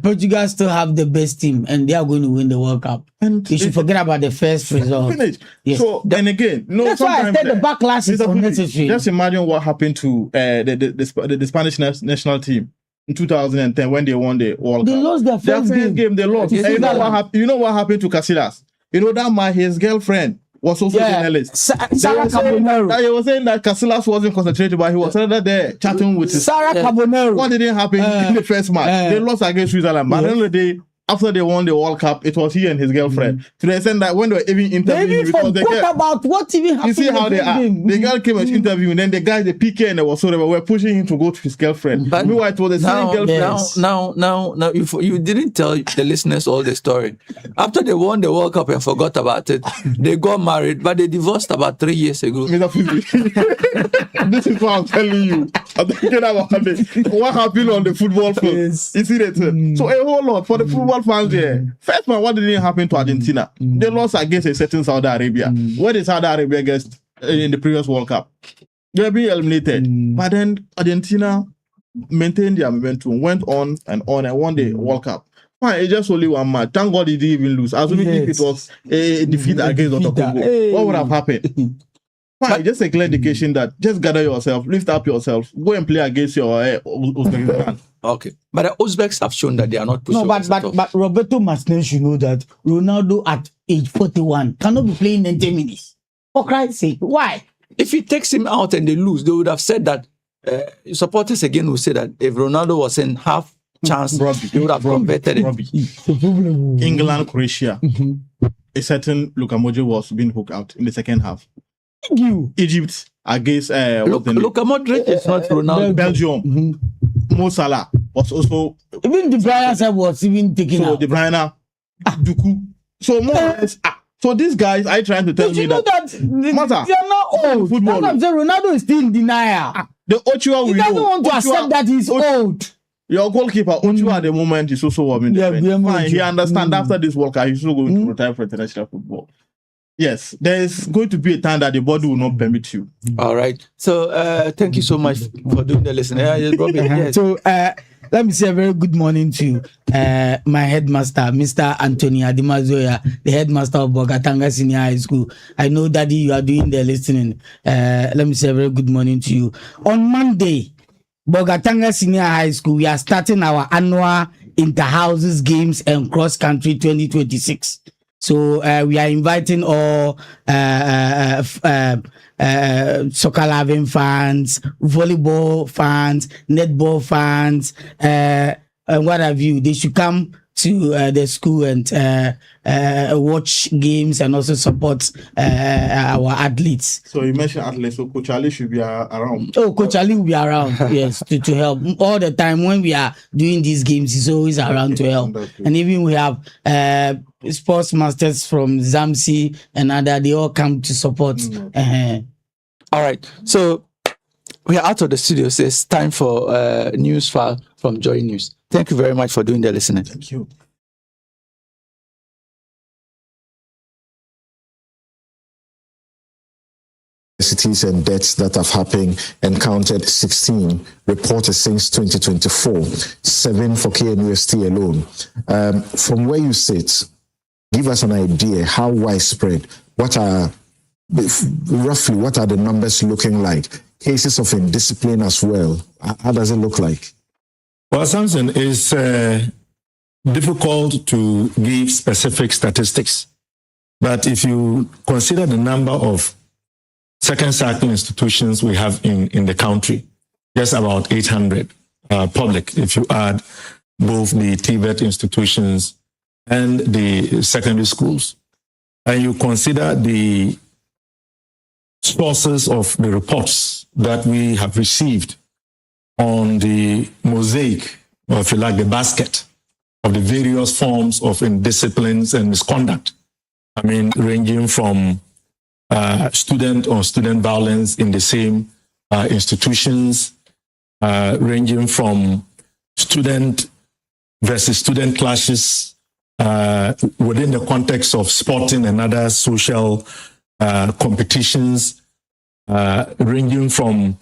Portugal still have the best team and they are going to win the World Cup. And you should forget about the first result. Yes. So then again, that's why I said the backlash is unnecessary. Just imagine what happened to the Spanish national team in 2010 when they won the World Cup. They lost their first game. They lost. And you know what happened to Casillas? You know that his girlfriend was also a journalist. Sarah Carbonero. They were saying that Casillas wasn't concentrated, but he was there chatting with Sarah Carbonero. What didn't happen in the first match? They lost against Switzerland. But at the end of the day, after they won the World Cup, it was he and his girlfriend. To the extent that when they were even interviewing, they forgot about what even happened. You see how they are. The girl came and interviewed, and then the guy, the PK and the whatsoever, were pushing him to go to his girlfriend. But meanwhile, it was the same girlfriend. Now, you didn't tell the listeners all the story. After they won the World Cup and forgot about it, they got married, but they divorced about 3 years ago. This is what I'm telling you. I'm thinking about what happened on the football field. Yes. You see that? So a whole lot for the football fans there. First man, what didn't happen to Argentina? They lost against a certain Saudi Arabia. What did Saudi Arabia against in the previous World Cup? They were being eliminated. But then Argentina maintained their momentum, went on and won the World Cup. Fine, it's just only one match. Thank God he didn't even lose. Assuming if it was a defeat against Dr. Congo, what would have happened? Fine, just a clear indication that just gather yourself, lift up yourself, go and play against your Uzbekistan. Okay, but the Uzbeks have shown that they are not pushing. No, but Roberto Martinez should know that Ronaldo at age 41 cannot be playing 90 minutes. For Christ's sake, why? If he takes him out and they lose, they would have said that. Supporters again will say that if Ronaldo was in half chance, they would have converted it. England, Croatia, a certain Luka Modric was being hooked out in the second half. Egypt against Luka Modric is not Ronaldo. Belgium. Mo Salah was also even De Bruyne was even taken out. De Bruyne, Duku. So more or less, so these guys are trying to tell me that they are not old. Football. That's what I'm saying. Ronaldo is still in denial. The Ochoa he doesn't want to accept that he's old. Your goalkeeper Ochoa at the moment is also warming. Fine, he understands after this World Cup he's also going to retire for international football. Yes, there is going to be a time that the body will not permit you. All right. So thank you so much for doing the listening. Yes. So let me say a very good morning to my headmaster, Mr. Anthony Adimazoya, the headmaster of Bogatanga Senior High School. I know, Daddy, you are doing the listening. Let me say a very good morning to you. On Monday, Bogatanga Senior High School, we are starting our annual Inter-Houses Games and Cross Country 2026. So we are inviting all soccer loving fans, volleyball fans, netball fans, and what have you. They should come to the school and watch games and also support our athletes. So you mentioned athletes, so Coach Ali should be around. Oh, Coach Ali will be around, yes, to help. All the time when we are doing these games, he's always around to help. And even we have sports masters from Zamsi and other, they all come to support. All right, so we are out of the studio, so it's time for news file from Joy News. Thank you very much for doing the listening. Thank you. Cities and deaths that have happened and counted 16 reported since 2024, 7 for KNUST alone. From where you sit, give us an idea how widespread, what are the numbers looking like? Cases of indiscipline as well. How does it look like? Well, Samson, it's difficult to give specific statistics. But if you consider the number of second cycle institutions we have in the country, just about 800. public, if you add both the TVET institutions and the secondary schools, and you consider the sources of the reports that we have received on the mosaic, or if you like, the basket of the various forms of indisciplines and misconduct. I mean, ranging from student on student violence in the same institutions, ranging from student versus student clashes within the context of sporting and other social competitions, ranging from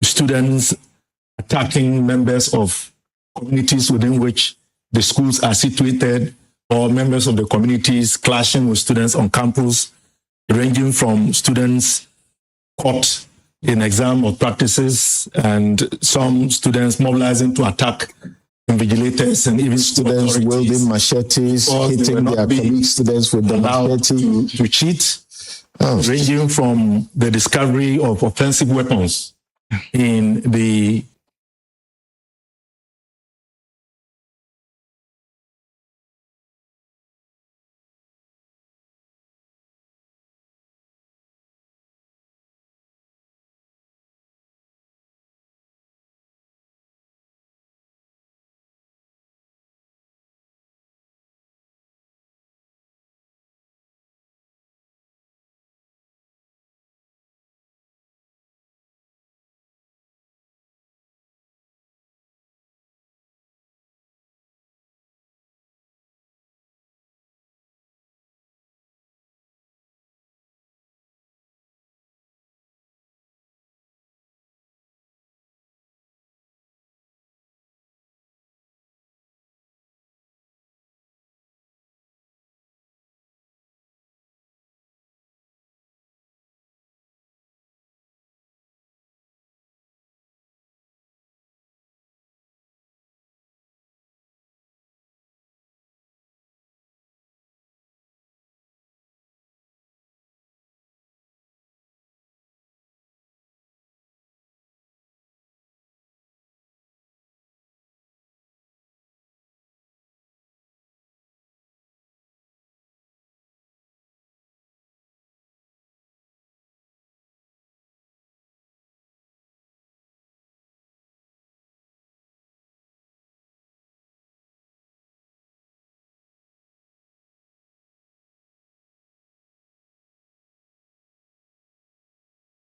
students attacking members of communities within which the schools are situated, or members of the communities clashing with students on campus, ranging from students caught in exam or practices, and some students mobilizing to attack invigilators, and even Students wielding machetes, hitting their colleague students with the machete. to cheat, Oh. ranging from the discovery of offensive weapons in the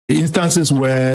instances where